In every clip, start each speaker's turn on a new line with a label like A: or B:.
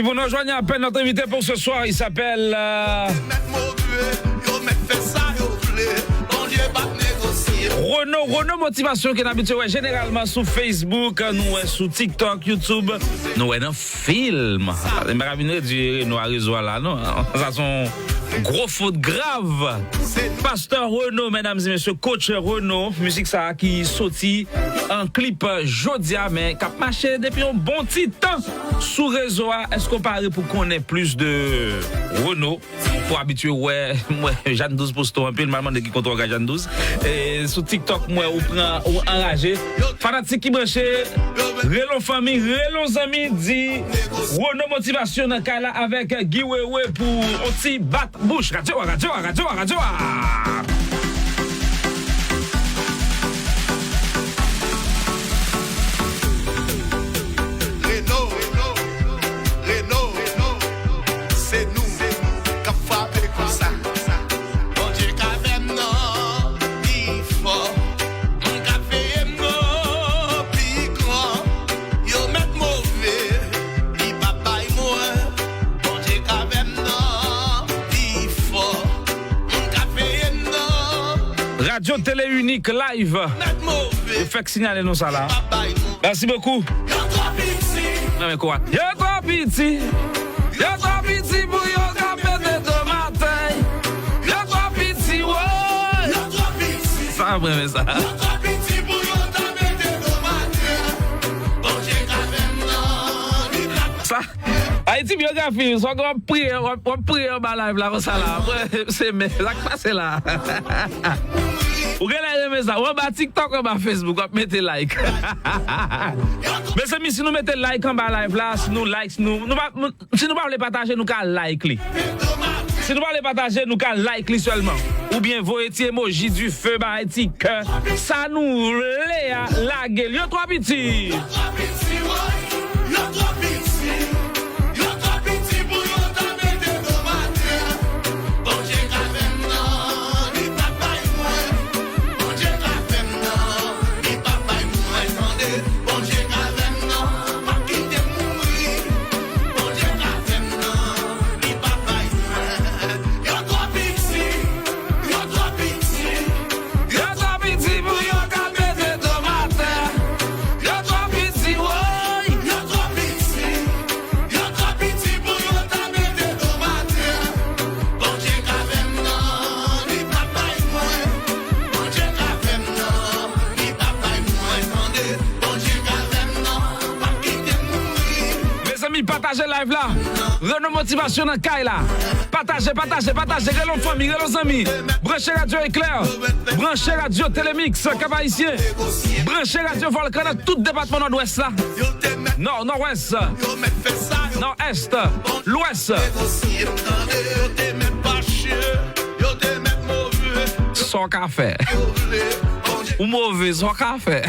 A: Si vous nous rejoignez à peine, notre invité pour ce soir, il s'appelle... Renaud Motivation qui est habitué généralement sur Facebook, nous sur TikTok, YouTube, nous dans film. Les marabinés du Renaud à réseau là, non? Ça sont gros faute grave. Pasteur Renaud, mesdames et messieurs, coach Renaud, musique ça qui sorti en clip Jodia, mais qui a marché depuis un bon petit temps sous réseau. Est-ce qu'on parle pour qu'on ait plus de Renaud? Pour habituer, ouais, moi, Jeanne 12 poste un peu, le maman de qui contrôle Jeanne 12. Et sur TikTok, moi, ou enragé. Fanatique qui branche, relon famille, relon amis, dit, Renaud Motivation dans Kala avec Guy Wewe pour aussi battre bouche. Radio. Radio Télé Unique live. Il fait signaler nous ça là. Merci beaucoup. Non mais quoi? Yo trop petit pour yo capé de tomate. Yo trop petit ouais. Yo trop petit. Ça vraiment ça. Yo trop petit pour yo capé de tomate. Bon j'ai quand même non. Ça Haïti biographie, soit qu'on prie en live là comme ça là. C'est mais ça passe là. Vous regardez ça, on va TikTok, on va Facebook, on va mettre like. Mais c'est si nous mettons like en bas live là, si nous like, si nous pas partager, nous qu'à like li. Si nous pas partager, nous qu'à like li seulement. Ou bien voyez petit emoji du feu, bah petit cœur. Ça nous l'a la gueule. Yo trop petit. Partagez live là. Renaud Motivation dans Kaila là. Partagez. Relons famille, relons amis. Branchez Radio Éclair. Branchez Radio Télémix, Cap-Haïtien. Branchez Radio Volcan dans tout département nord-ouest là. Nord-ouest. Nord-est. L'ouest. Sans café. Ou mauvais, sans café.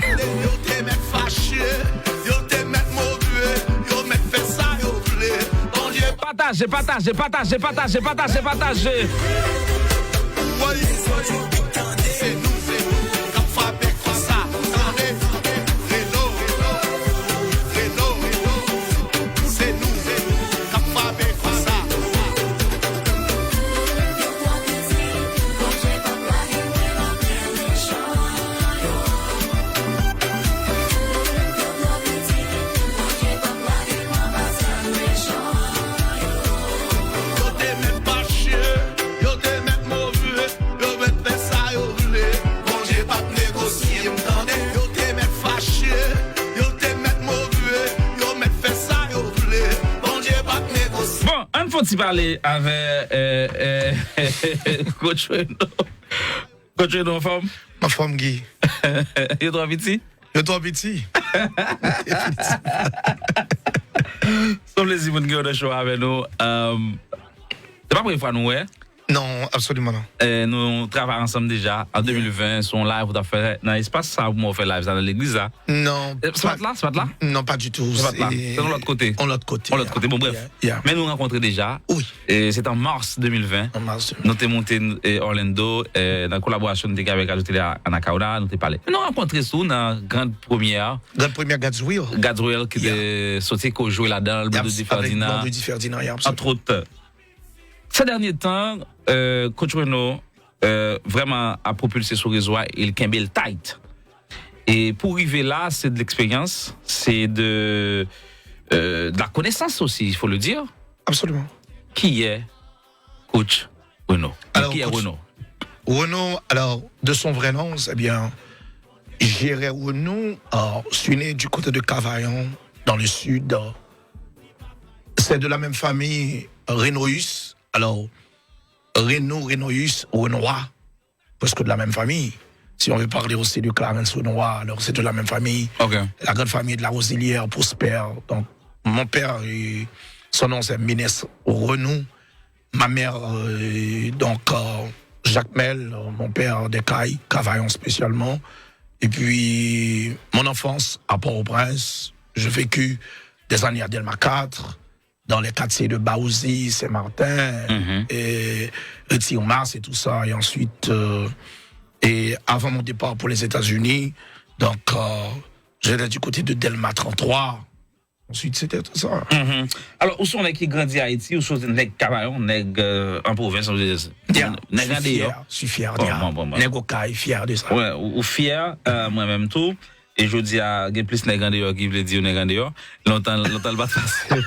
A: Partagez. C'est nous, comme frappé comme ça. Renaud, c'est nous, comme frappé comme ça. Faut-il parler avec Coach Renaud? Coach Renaud, en forme?
B: Ma forme, Guy.
A: Il est trop petit? C'est un plaisir de nous faire le show avec nous. C'est pas la première fois nous, ouais?
B: Non, absolument non.
A: Nous travaillons ensemble déjà. En 2020, son live, vous avez fait dans l'espace, ça, vous fait live dans l'église, là.
B: Non.
A: C'est pas là?
B: Non, pas du tout.
A: C'est de l'autre côté.
B: De l'autre côté.
A: Bon, bref. Mais nous rencontrons déjà.
B: Oui.
A: Et c'est en mars 2020. Nous sommes montés à Orlando, dans la collaboration avec Radio Télé à Nakaouna, nous avons parlé. Nous avons rencontré sous dans la grande première.
B: Grande première Gadswill.
A: Gadswill qui était sorti, qui jouait là-dedans, le Blondie Ferdinand. Entre autres. Ces derniers temps, Coach Renaud vraiment a propulsé sur réseau et le Kembel tight. Et pour arriver là, c'est de l'expérience, c'est de la connaissance aussi, il faut le dire.
B: Absolument.
A: Qui est Coach Renaud?
B: Alors,
A: qui est Renaud?
B: Renaud, alors, de son vrai nom, c'est bien Gérard Renaud. Je suis né du côté de Cavaillon, dans le sud. C'est de la même famille, Renoïus. Alors, Renoïus, Renoir, presque de la même famille. Si on veut parler aussi de Clarence Renoir, alors c'est de la même famille.
A: Okay.
B: La grande famille de la Rosilière, Prosper. Donc, mon père, son nom c'est Ménès Renaud. Ma mère, Jacques Mel, mon père d'Écaille, Cavaillon spécialement. Et puis, mon enfance à Port-au-Prince, j'ai vécu des années à Delma 4, dans les quartiers de Baouzi, Saint-Martin, et Retire-Mars et tout ça. Et ensuite, et avant mon départ pour les États-Unis, donc j'étais du côté de Delma 33. Ensuite, c'était tout ça.
A: Alors, où sont les qui grandissent à Haïti, où sont les Cavaillon, les en province?
B: Je suis fier. Nèg au Caille, fier de ça.
A: Ouais, ou fier, moi-même tout. Et je dis à il y a plus de grandeur qui veut dire grandeur. Longtemps pas facile.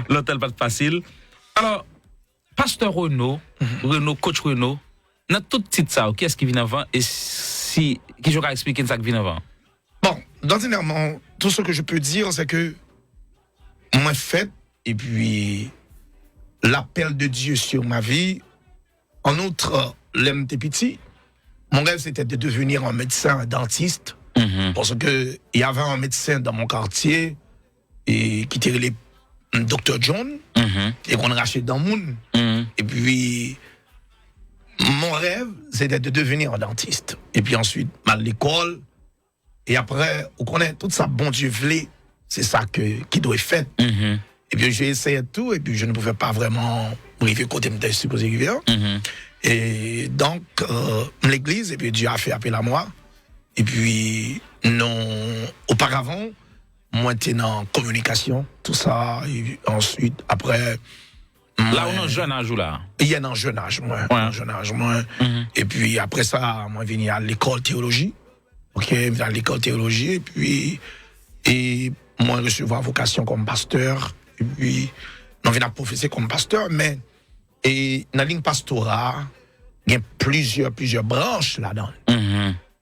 A: Longtemps pas facile. Alors, Pasteur Renaud, Coach Renaud, dans tout petit ça, qui est-ce qui vient avant et si qui j'aurais expliqué ça qui vient avant?
B: Bon, ordinairement, tout ce que je peux dire, c'est que moi fait et puis l'appel de Dieu sur ma vie. En outre, l'aime petit. Mon rêve, c'était de devenir un médecin, un dentiste, parce que il y avait un médecin dans mon quartier et qui était le Dr. John, et qu'on rachetait dans le monde. Et puis, mon rêve, c'était de devenir un dentiste. Et puis ensuite, mal l'école. Et après, on connaît tout ça, bon Dieu voulait, c'est ça qui doit être fait. Et puis, j'ai essayé tout, et puis je ne pouvais pas vraiment arriver côté me supposé arriver. Et donc, l'église, et puis Dieu a fait appel à moi. Et puis, non, auparavant, moi, j'étais en communication, tout ça. Et ensuite, après.
A: Là, on est en jeune âge, là.
B: Il y a un jeune âge, moi. Et puis, après ça, moi, je venu à l'école théologie. OK, à l'école théologie. Et puis, moi, recevoir vocation comme pasteur. Et puis, on vient à professer comme pasteur, mais. Et dans la ligne pastorale, il y a plusieurs branches là-dedans.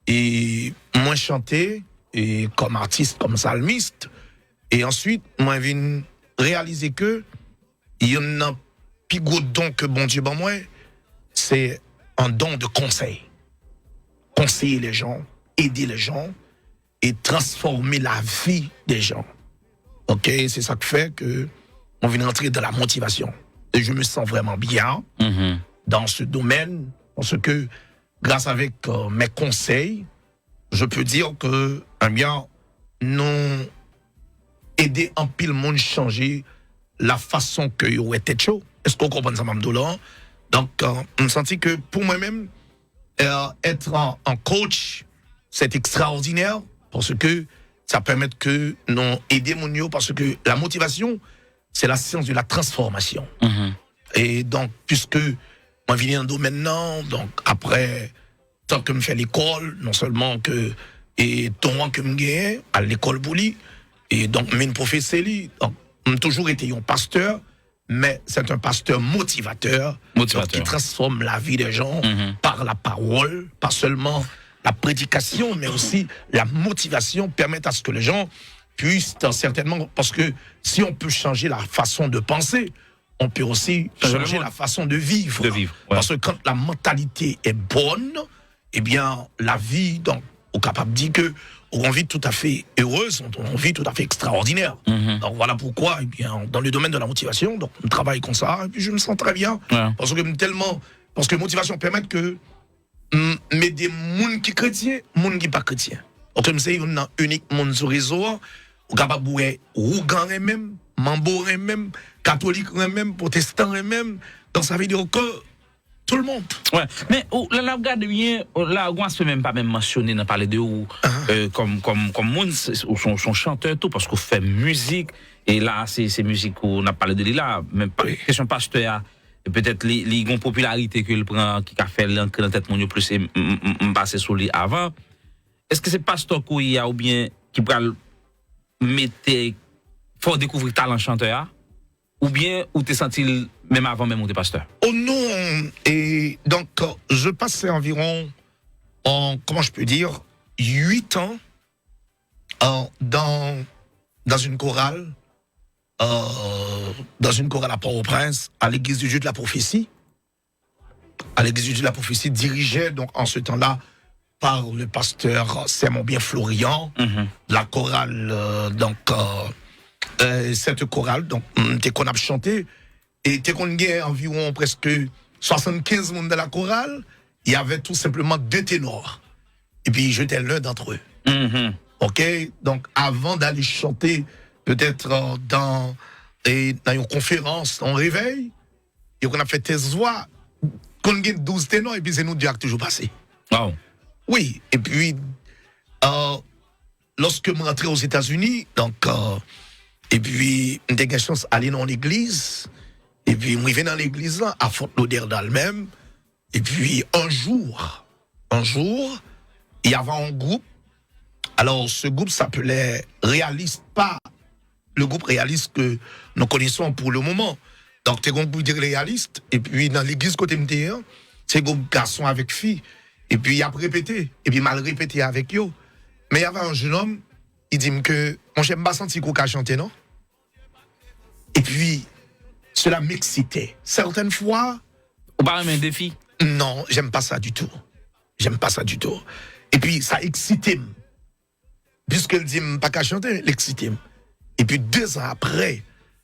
B: Et moi, chanter et comme artiste, comme psalmiste. Et ensuite, moi, je viens réaliser que il y a un plus gros don que bon Dieu, moi, c'est un don de conseil. Conseiller les gens, aider les gens et transformer la vie des gens. OK, c'est ça qui fait que on vient entrer dans la motivation. Et je me sens vraiment bien dans ce domaine, parce que grâce avec mes conseils, je peux dire que, nous aider un pile monde changer la façon que vous êtes chaud. Est-ce qu'on comprend ça, Mamdoula? Donc, on me sentit que pour moi-même, être un coach, c'est extraordinaire, parce que ça permet que nous aider mon yo, parce que la motivation, c'est la science de la transformation. Et donc, puisque moi, je viens dans le domaine maintenant, donc après, tant que je fais l'école, non seulement que, et ton que je gagne à l'école Bouli, et donc, je suis professeur, donc, j'ai toujours été un pasteur, mais c'est un pasteur motivateur. Donc, qui transforme la vie des gens par la parole, pas seulement la prédication, mais aussi la motivation permet à ce que les gens puissent certainement, parce que si on peut changer la façon de penser, on peut aussi changer la façon de vivre. Parce que quand la mentalité est bonne, eh bien, la vie, donc, on est capable de dire que on a une vie tout à fait heureuse, on a une vie tout à fait extraordinaire. Donc voilà pourquoi, eh bien, dans le domaine de la motivation, donc on travaille comme ça, et puis je me sens très bien. Parce que motivation permet que mais des gens qui sont chrétiens, des gens qui ne sont pas chrétiens. Donc comme c'est une unique monde sur le réseau, on est capable de voir Rougan même, Mambo même, catholique même, protestant même. Donc ça veut dire que tout le monde.
A: Ouais, mais là, regarde bien, là, on ne peut même pas mentionner dans parler de ou comme monde, ou son chanteur, tout, parce qu'on fait musique, et là, c'est musique qu'on a parlé de là, même pas question pasteur, peut-être les une popularité qu'il prend, qui a fait l'encre dans tête mon plus, et passer sur lui avant. Est-ce que c'est pasteur qu'il y a ou bien qui peut mettre, faut découvrir talent chanteur? Ou bien, ou t'es senti même avant même où t'es pasteur?
B: Oh non! Et donc, je passais environ, comment je peux dire, 8 ans dans une chorale, à Port-au-Prince, à l'église du Dieu de la prophétie. À l'église du Dieu de la prophétie, dirigée donc en ce temps-là par le pasteur Sermon Bien Florian, la chorale, cette chorale, donc, t'es qu'on a chanté, et t'es qu'on a environ presque 75 monde dans la chorale, il y avait tout simplement 2 ténors. Et puis j'étais l'un d'entre eux. Ok? Donc avant d'aller chanter, peut-être dans une conférence, en réveil, et qu'on a fait tes voix, qu'on a 12 ténors, et puis c'est nous Dieu qui a toujours passé.
A: Wow.
B: Oui, et puis, lorsque je rentré aux États-Unis, donc, et puis, j'ai eu la chance d'aller dans l'église. Et puis, je vais dans l'église, là, à Fort-Lauderdale même. Et puis, un jour, il y avait un groupe. Alors, ce groupe s'appelait Réaliste, pas le groupe Réaliste que nous connaissons pour le moment. Donc, c'est un groupe Réaliste. Et puis, dans l'église côté MTR, c'est un groupe garçon avec fille. Et puis, il a répété. Et puis, mal répété avec eux. Mais il y avait un jeune homme. Il dit que mon j'aime pas sentir qu'on a chanté, non? Et puis, cela m'excitait. Certaines fois.
A: Ou pas un défi?
B: Non, j'aime pas ça du tout. Et puis, ça excitait. Puisqu'il dit pas qu'à chanter, l'excitait. Et puis, 2 ans après,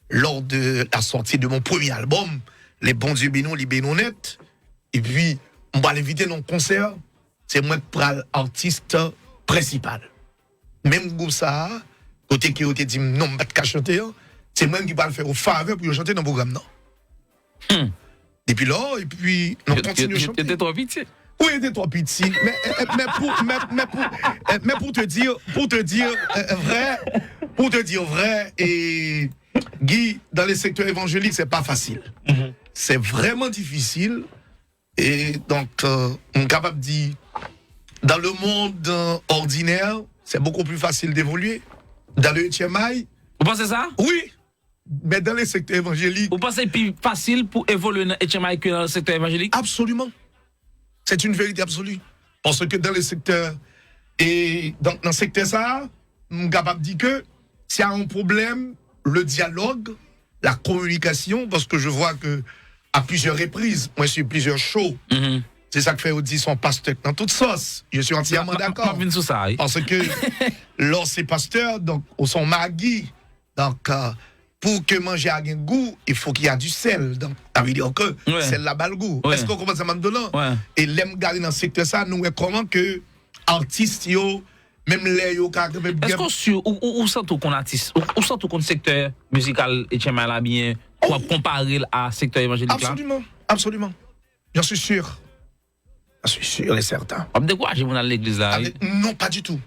B: lors de la sortie de mon premier album, Les Bons Dieux Bénons, les Bénonnettes, et puis, on va l'inviter dans le concert, c'est moi qui prends l'artiste principal. Même groupe ça, côté qui a dit non, pas de chanter, c'est moi qui va le faire au faveur pour chanter dans le programme. Non. Depuis là, et puis, on continue à chanter.
A: T'étais trop petit.
B: Oui, t'étais trop petit. Mais pour te dire vrai, et Guy, dans les secteurs évangéliques, c'est pas facile. C'est vraiment difficile. Et donc, on est capable de dire, dans le monde ordinaire, c'est beaucoup plus facile d'évoluer. Dans le HMI.
A: Vous pensez ça?
B: Oui. Mais dans les secteurs évangéliques.
A: Vous pensez plus facile pour évoluer dans le HMI que dans le secteur évangélique?
B: Absolument. C'est une vérité absolue. Parce que dans les secteurs. Et dans le secteur ça, on est capable de dire que s'il y a un problème, le dialogue, la communication, parce que je vois que à plusieurs reprises, moi, sur plusieurs shows. C'est ça que fait Audi son pasteur dans toute sauce. Je suis entièrement d'accord. Parce que lorsque pasteur, donc, au son magui, donc, pour que manger a un goût, il faut qu'il y a du sel. Donc, ça veut dire que sel là-bas le goût. Est-ce qu'on commence à m'en Et l'aime garder dans ce secteur ça, nous, comment que artistes, même les
A: est-ce qu'on sent ou sent qu'on artiste, ou sent qu'on secteur musical et là bien, pour comparer à secteur évangélique?
B: Absolument. J'en suis sûr. Je suis sûr et certain.
A: On me décourage à l'église là?
B: Non, pas du tout.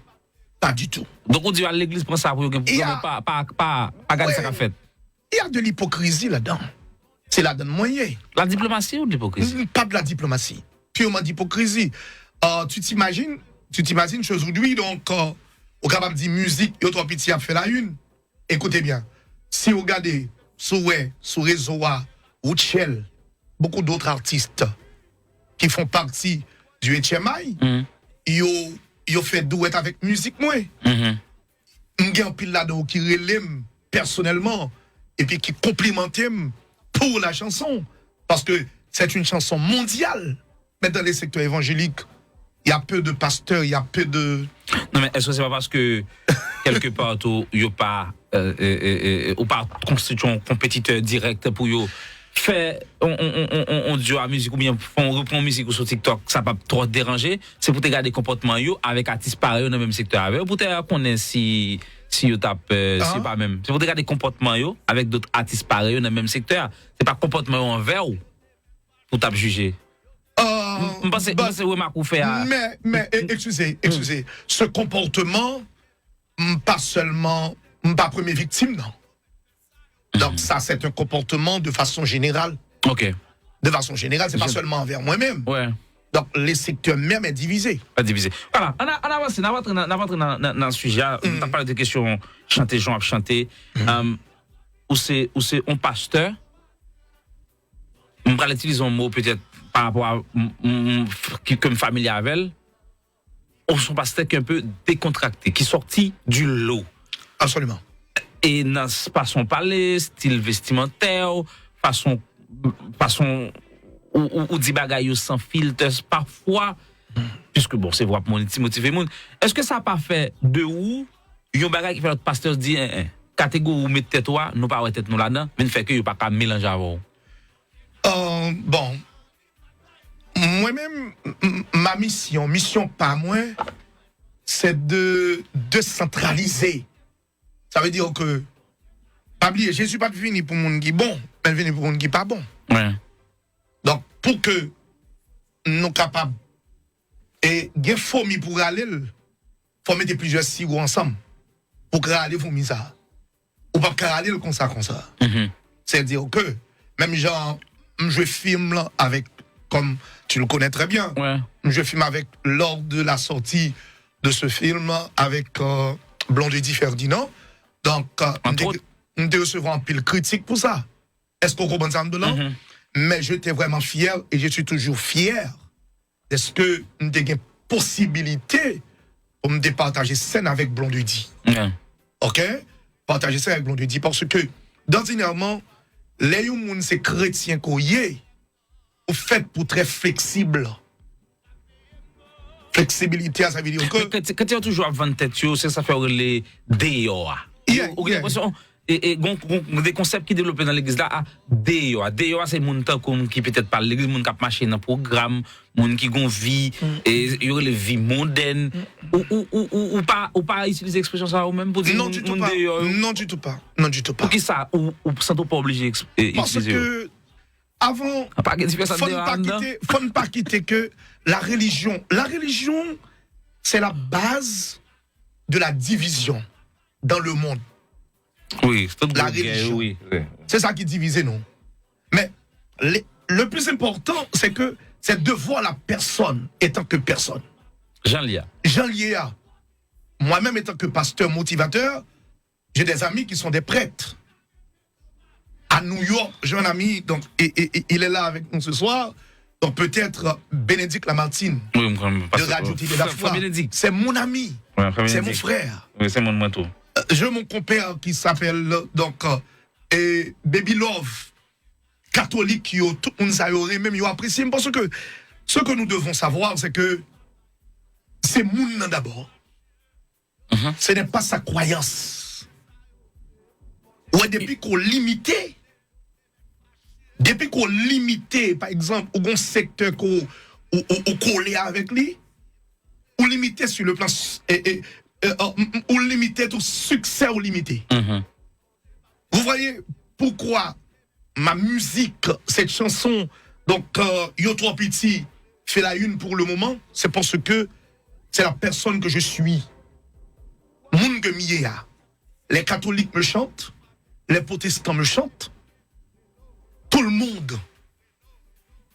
A: Donc on dit à l'église prend ça pour pas garder ça qu'a fait.
B: Il y a de l'hypocrisie là-dedans. C'est là-dedans moyen.
A: La diplomatie ou de l'hypocrisie?
B: Pas de la diplomatie. Purement d'hypocrisie. Tu t'imagines aujourd'hui, donc, au capable de dire musique, et autre petit a fait la une. Écoutez bien. Si vous regardez sur réseau ou Shell, beaucoup d'autres artistes qui font partie du HMI, ils ont fait duet avec musique, moi. J'ai un pile là-dedans qui relève personnellement et puis qui complimente pour la chanson. Parce que c'est une chanson mondiale. Mais dans les secteurs évangéliques, Il y a peu de pasteurs, il y a peu de...
A: Non, mais est-ce que c'est pas parce que quelque part, il n'y a pas, ou pas constitué un compétiteur direct pour yo faire, on dit à la musique, ou bien on reprend musique sur TikTok, ça va pas trop déranger, c'est pour te garder comportement yo avec artistes pareils dans le même secteur. Avec, pour te connaître si yo tape, c'est pas même. C'est pour te garder comportement yo avec d'autres artistes pareils dans le même secteur. C'est pas comportement envers ou pour tape juger.
B: Mais excusez, ce comportement, pas seulement, pas première victime, non. Donc ça, c'est un comportement de façon générale.
A: Ok.
B: De façon générale, c'est pas seulement envers moi-même.
A: Ouais.
B: Donc les secteurs même est divisé.
A: Voilà, on avance dans le sujet. On a parlé de questions chanter, Jean a chanté. Où c'est un pasteur. On va utiliser un mot peut-être par rapport à comme familier avec elle. On son pasteur qui est un peu décontracté, qui est sorti du lot.
B: Absolument.
A: Et dans façon parler, style vestimentaire, façon ou dit bagaille sans filtre parfois, puisque bon, c'est vrai pour motiver monde. Est-ce que ça n'a pas fait de où yon bagaille qui fait notre pasteur dit catégorie ou mettez toi, nous pas tête nous là-dedans, mais fait que yo pas qu'à mélanger avant.
B: Bon. Moi-même, ma mission pas moi, c'est de centraliser. Ça veut dire que, pas oublier, Jésus pas venu pour monde qui bon, mais venu pour monde qui pas bon.
A: Ouais.
B: Donc, pour que nous capables, et il faut pour aller, faut mettre plusieurs sirops ensemble. Pour que aller, faut mettre ça. Ou pas aller comme ça. C'est-à-dire que, même genre, je filme là avec, comme tu le connais très bien, je filme avec, lors de la sortie de ce film, avec Blondie Ferdinand. Donc, on te recevoir un pile critique pour ça. Est-ce qu'on comprend ça de là? Mais j'étais vraiment fier et je suis toujours fier de ce que nous avons une possibilité pour me départager scène avec Blondie. Ok? Partager ça avec Blondie parce que, ordinairement, les gens c'est chrétien qu'on y est, au fait pour très flexible. Flexibilité, ça veut dire que.
A: Quand tu as toujours à 20 têtes, c'est ça fait les DOA. Et des concepts qui développent dans l'église là, DOA. DOA, c'est mon temps qui peut-être parle l'église, mon qui marché dans le programme, mon qui gon vie, et il y a les vies mondaines. Ou pas utiliser l'expression ça ou même pour dire
B: non, du tout pas. Non, du tout pas. Non, du tout pas.
A: Pour qui ça? Ou sans pas obligé d'utiliser.
B: Parce que, avant, faut ne pas quitter que la religion, c'est la base de la division dans le monde.
A: Oui, c'est
B: la religion. Oui. C'est ça qui divise, non? Mais le plus important, c'est que c'est de voir la personne étant que personne.
A: Jean Lia.
B: Moi-même, étant que pasteur motivateur, j'ai des amis qui sont des prêtres. À New York, j'ai un ami, donc, et il est là avec nous ce soir. Donc peut-être Bénédicte Lamartine, de Radio Télé la Foi. C'est mon ami, c'est mon frère.
A: Oui, c'est mon manteau.
B: J'ai mon compère qui s'appelle donc Baby Love, catholique, qui tout le monde a même apprécié. Parce que ce que nous devons savoir, c'est que c'est moun d'abord. Ce n'est pas sa croyance. Ouais, depuis qu'on limitait, par exemple, au secteur qu'on collait avec lui, ou limité sur le plan ou limité tout succès ou limité. Vous voyez pourquoi ma musique, cette chanson, donc Yo Trop Petit, fait la une pour le moment, c'est parce que c'est la personne que je suis. Moun que miya. Les catholiques me chantent, les protestants me chantent, tout le monde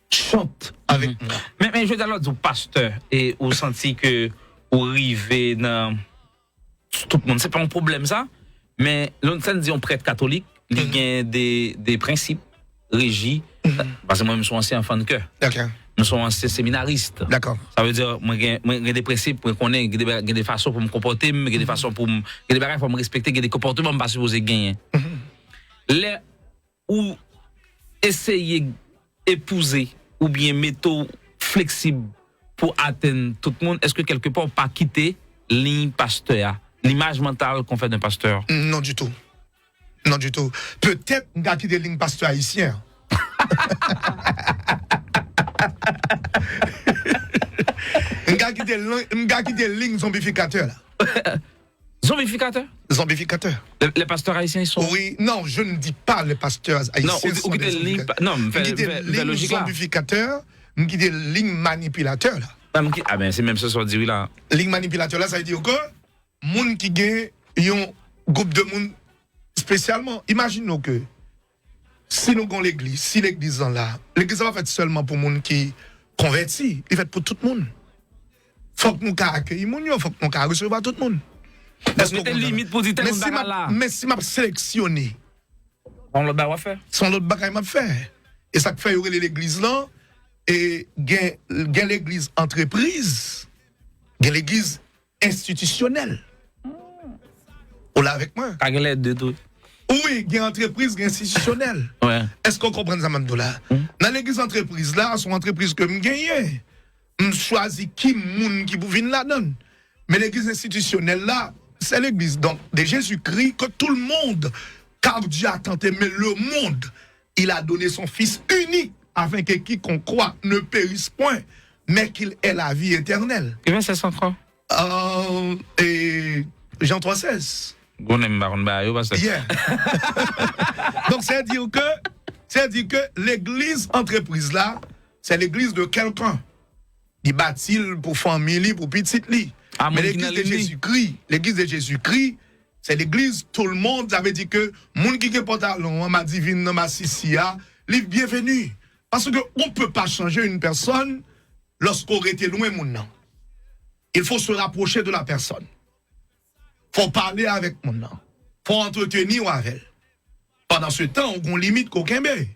B: chante avec moi.
A: Mais je veux dire alors du pasteur et vous senti que vous arrivez dans tout le monde, c'est pas un problème ça, mais l'on dit on prêtre catholique, il y a des principes régis, parce que moi je suis ancien enfant de cœur.
B: D'accord.
A: Nous sommes anciens séminaristes.
B: D'accord.
A: Ça veut dire moi j'ai des principes pour connaître, des façons pour me comporter, des façons pour des bagages pour me respecter, des comportements pas supposé gagner. Les ou essayer épouser ou bien métaux flexible pour atteindre tout le monde, est-ce que quelque part pas quitter ligne pasteur, l'image mentale qu'on fait d'un pasteur?
B: Non du tout. Non du tout. Peut-être on a quitté ligne pasteur haïtien. On a quitté ligne zombificateur là.
A: Zombificateur?
B: Zombificateur.
A: Les pasteurs haïtiens ils sont.
B: Oui, non, je ne dis pas les pasteurs haïtiens.
A: Non, ou quitter ligne non, vers logique là.
B: Zombificateur, on quitte ligne manipulateur là.
A: Ah ben c'est même ce soit dit oui là.
B: Ligne manipulateur là, ça veut dire que moun qui gagne un groupe de monde spécialement, imaginons que si nous avons l'église, si l'église est là, l'église va fait seulement pour moun qui converti, il fait pour tout le monde. Faut que nous accueillir moun yo, faut que nous recevoir tout le monde.
A: Est-ce que t'es limite pour dire là?
B: Mais si m'a sélectionné,
A: on le va faire.
B: son l'autre bagaille m'a fait. Et ça fait y l'église là et gain l'église entreprise, gain l'église institutionnelle. On l'a avec moi.
A: T'as les deux tout.
B: Oui, gain entreprise, gain institutionnelle.
A: Ouais.
B: Est-ce qu'on comprend ça même là? Dans l'église entreprise là, son entreprise que me gagne, me choisit qui moun qui pour venir là-dedans. Mais l'église institutionnelle là, c'est l'église donc de Jésus-Christ que tout le monde, car Dieu a tant aimé le monde, il a donné son fils unique afin que quiconque croit ne périsse point, mais qu'il ait la vie éternelle.
A: Et bien c'est ça encore.
B: Et Jean 3,16.
A: Yeah.
B: Donc c'est dire que l'église entreprise là, c'est l'église de quelqu'un. Il bâtit pour famille, pour petite li. Mais l'église de Jésus-Christ, c'est l'église tout le monde. Ça veut dire que moun qui est pantalon, ma divine, ma sissia, livre bienvenue. Parce que on peut pas changer une personne lorsqu'on était loin moun nan. Il faut se rapprocher de la personne. Faut parler avec mon nom. Faut entretenir avec elle. Pendant ce temps, on limite qu'aucun bé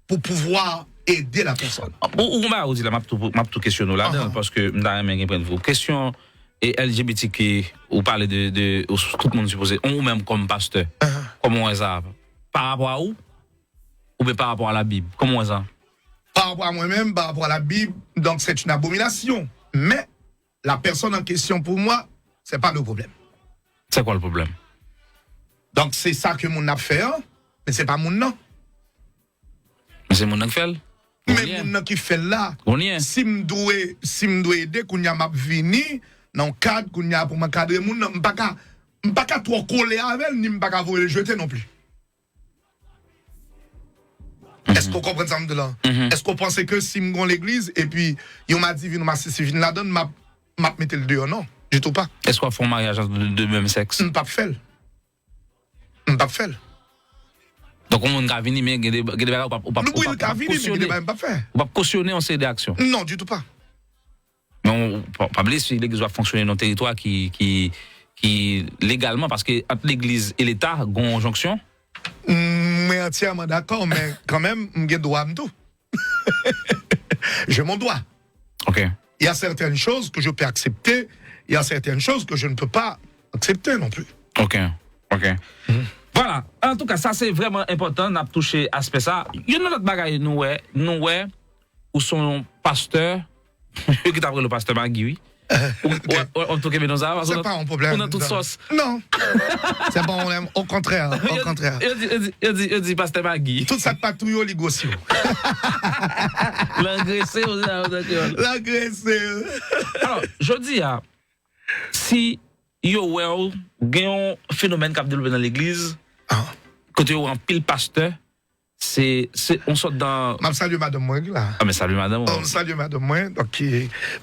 B: pour pouvoir aider la personne.
A: Ou m'a dit là m'a tout questionner là parce que m'da même prendre vos questions et LGBTQ ou parler de tout le monde supposé on ou même comme pasteur. Comment est ça par rapport à où ou bien par rapport à la Bible? Comment est ça?
B: Par rapport à moi-même, par rapport à la Bible, donc c'est une abomination. Mais la personne en question pour moi, c'est pas le problème.
A: C'est quoi le problème?
B: Donc c'est ça que mon a fait, hein? Mais c'est pas mon nom.
A: Mais c'est mon nom qui fait.
B: Mais mon nom qui fait là. Si me doit aider qu'on y a m'a vini dans cadre qu'on y a pour m'encadrer mon nom, m'pas trop coller avec ni m'pas vous le jeter non plus. Est-ce qu'on comprend ça de là? Est-ce qu'on pense que si m'gon l'église et puis on m'a dit vinn m'a si vinn la donne m'a mettre le dehors non? Du tout pas.
A: Est-ce qu'on fait un mariage de même sexe?
B: M'pas faire.
A: Donc on va venir mais des bagages ou pas cautionner on ces actions.
B: Non, du tout pas.
A: Mais on pas blesser l'église doit fonctionner dans un territoire qui légalement parce que entre l'église et l'État gon jonction.
B: Mais entièrement d'accord mais quand même j'ai droit tout. J'ai mon droit.
A: OK.
B: Il y a certaines choses que je peux accepter, il y a certaines choses que je ne peux pas accepter non plus.
A: OK. Voilà, en tout cas, ça c'est vraiment important, on a touché aspect ça. Il y a une autre bagaille, nous, où son pasteur, qui t'a pris le pasteur Magui, oui. On tout cas, ça.
B: C'est pas un problème.
A: On a toute sauce.
B: Non. C'est pas un problème. Au contraire.
A: Il dit pasteur Magui.
B: Tout ça patrouille ligosio.
A: L'agressé,
B: L'agressé.
A: Alors, je dis, si yo un phénomène qui a développé dans l'église, quand tu un pile pasteur, c'est on sort dans.
B: Je salue madame moi là.
A: Ah mais salut madame.
B: Je salue madame moi donc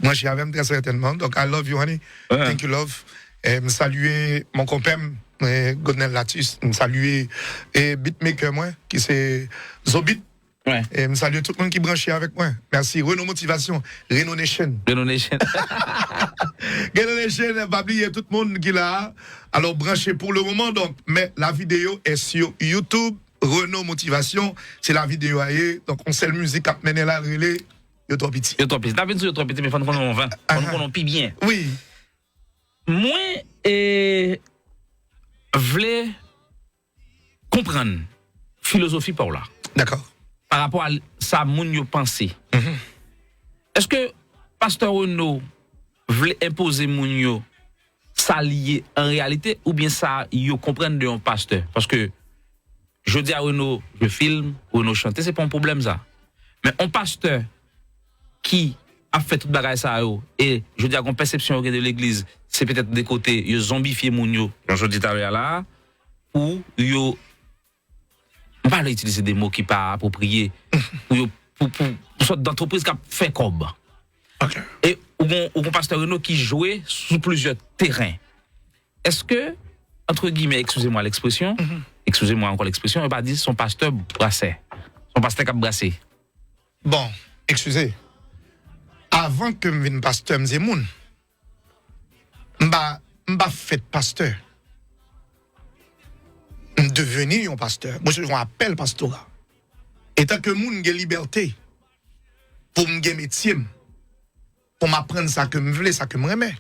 B: moi j'y avais très certainement donc I love you honey. Thank you love. Et me saluer mon copain Godnel Latus, me saluer et beatmaker moi qui c'est Zobit.
A: Ouais.
B: Et me saluer tout le monde qui branché avec moi. Merci. Renault Motivation, Renault Nation.
A: Renault Nation.
B: Renault Nation, pas oublier tout le monde qui là. Alors branché pour le moment donc mais la vidéo est sur YouTube. Renault Motivation, c'est la vidéo ailleurs. Donc, on sait la musique à mener la relais. Yo trop petit.
A: T'as vu sur trop petit, mais faut nous connaître 20. Faut nous connaître plus bien.
B: Oui.
A: Moi, voulais comprendre philosophie par là.
B: D'accord.
A: Par rapport à ça, moun yo pensé. Est-ce que pasteur Renaud voulait imposer moun yo ça lié en réalité ou bien ça yo comprendre de un pasteur parce que je dis à Renaud je filme Renaud chanter c'est pas un problème ça mais un pasteur qui a fait toute bagaille ça yo et je dis à une perception de l'église c'est peut-être des côtés yo zombifier moun yo je dis tout à l'heure là ou yo pas utiliser des mots qui pas appropriés pour sorte d'entreprise qui a fait comme
B: Okay.
A: et ou pasteur Renaud qui jouait sur plusieurs terrains. Est-ce que, entre guillemets, excusez-moi l'expression, excusez-moi encore l'expression, on va dire son pasteur brassait, son pasteur qui a brassé.
B: Bon, excusez. Avant que je vienne pasteur Mzemoun, m'ba fait pasteur. Devenu un pasteur. Moi, je appelle pastorat. Et tant que moun gen liberté pour m'gen métier, pour m'apprendre ça que me voulais, ça que me remets.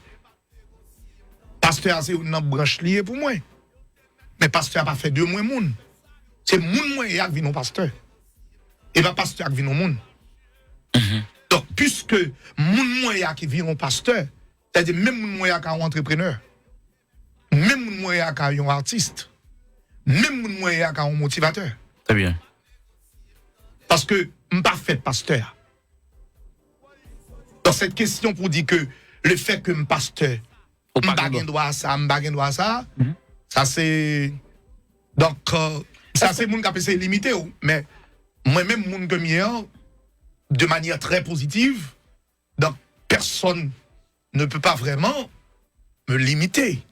B: Pasteur, c'est une branche liée pour moi. Mais pasteur n'a pas fait deux mois moun. C'est moun moi qui vient au pasteur. Et pas pasteur qui vient au moun. Donc, puisque moun moi qui vient au pasteur, c'est-à-dire même moun moi qui est un entrepreneur, même moun moi qui est un artiste, même moun moi qui est un motivateur.
A: Très bien.
B: Parce que je ne suis pas fait pasteur. Dans cette question pour dire que le fait que je suis pasteur, je n'ai pas droit à ça, ça c'est... Donc, ça c'est mon qui est limité. Mais moi-même, mon que de manière très positive, donc personne ne peut pas vraiment me limiter.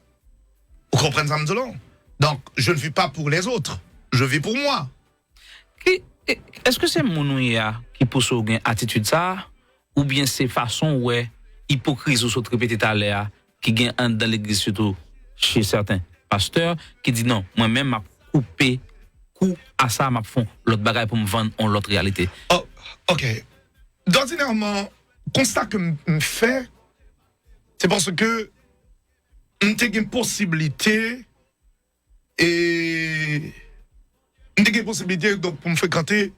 B: Vous comprenez ça, Mzolon? Donc, je ne vis pas pour les autres, je vis pour moi.
A: Est-ce que c'est Mounouya qui pousse au gain attitude ça ou bien c'est façon ouais hypocrisie ou saute répété à l'air qui gagne dans l'église surtout chez certains pasteurs qui dit non moi-même m'a coupé coup à ça m'a fond l'autre bagaille pour me vendre en l'autre réalité.
B: Oh, OK. D'ordinairement constat que me fait c'est parce que on a une possibilité et j'ai une possibilité donc, pour me fréquenter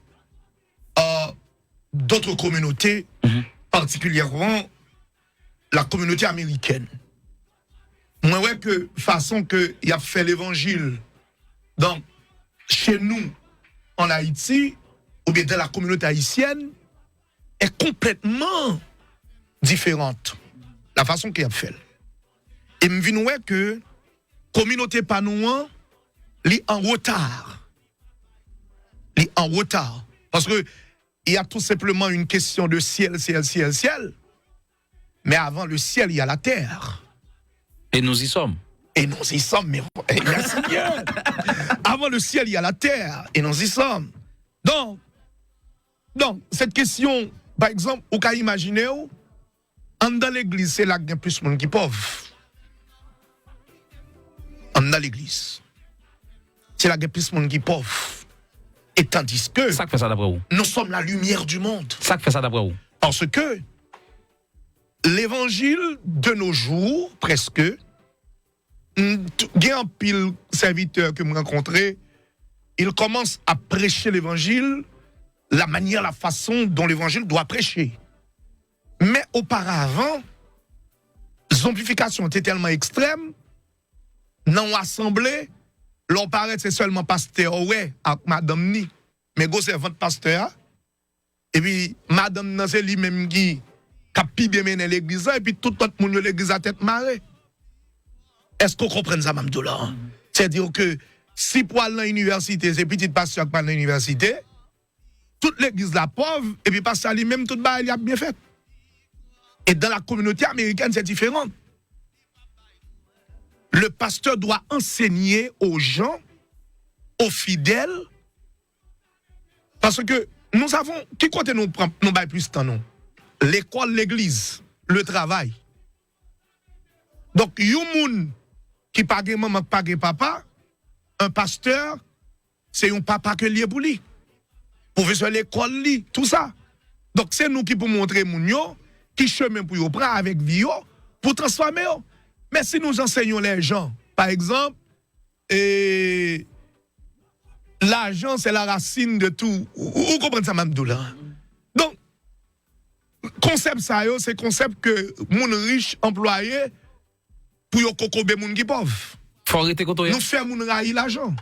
B: d'autres communautés, particulièrement la communauté américaine. Moi, ouais, que façon que il a fait l'évangile donc, chez nous, en Haïti, ou bien dans la communauté haïtienne, est complètement différente. La façon qu'il a fait. Et je viens ouais que la communauté panouan est en retard. Il est en retard. Parce que il y a tout simplement une question de ciel, ciel, ciel, ciel. Mais avant le ciel, il y a la terre.
A: Et nous y sommes.
B: Et nous y sommes, mais merci bien. Avant le ciel, il y a la terre. Et nous y sommes. Donc cette question, par exemple, vous pouvez imaginer, dans l'église, c'est là qu'il y a plus de monde qui est pauvre. Dans l'église. C'est là qu'il y a plus de monde qui est pauvre. Et tandis que
A: ça fait ça d'après vous.
B: Nous sommes la lumière du monde.
A: Ça fait ça d'après vous.
B: Parce que l'évangile de nos jours, presque, il y a un pile serviteur que je rencontré, il commence à prêcher l'évangile, la manière, la façon dont l'évangile doit prêcher. Mais auparavant, zombification était tellement extrême, dans l'assemblée, l'on paraît c'est seulement pasteur, ouais, avec madame ni. Mais go c'est 20 pasteur. Et puis, madame nan c'est lui-même qui a pi bien mené l'église, et puis tout le monde l'église à tête marée. Est-ce qu'on comprend ça, Mamdoula? C'est-à-dire que si pour aller à l'université, c'est petit pasteur qui parle à l'université, toute l'église la pauvre, et puis pasteur lui-même, tout le il a bien fait. Et dans la communauté américaine, c'est différent. Le pasteur doit enseigner aux gens, aux fidèles, parce que nous avons, qui côté nous bail plus temps nous? L'école, l'église, le travail. Donc, yon qui pague maman, pague papa, un pasteur, c'est un papa que lié pour lui. Professeur l'école, li, tout ça. Donc, c'est nous qui pour montrer moun yo, qui chemin pour yo prendre avec vie yo, pour transformer yo. Mais si nous enseignons les gens, par exemple, l'argent, c'est la racine de tout. Vous comprenez ça, Mamdoula? Donc, concept ça yo, c'est concept que moun riche employé pour yo kokobe moun qui pauvre.
A: Faut arrêter quand on
B: Nous fait moun raï l'argent.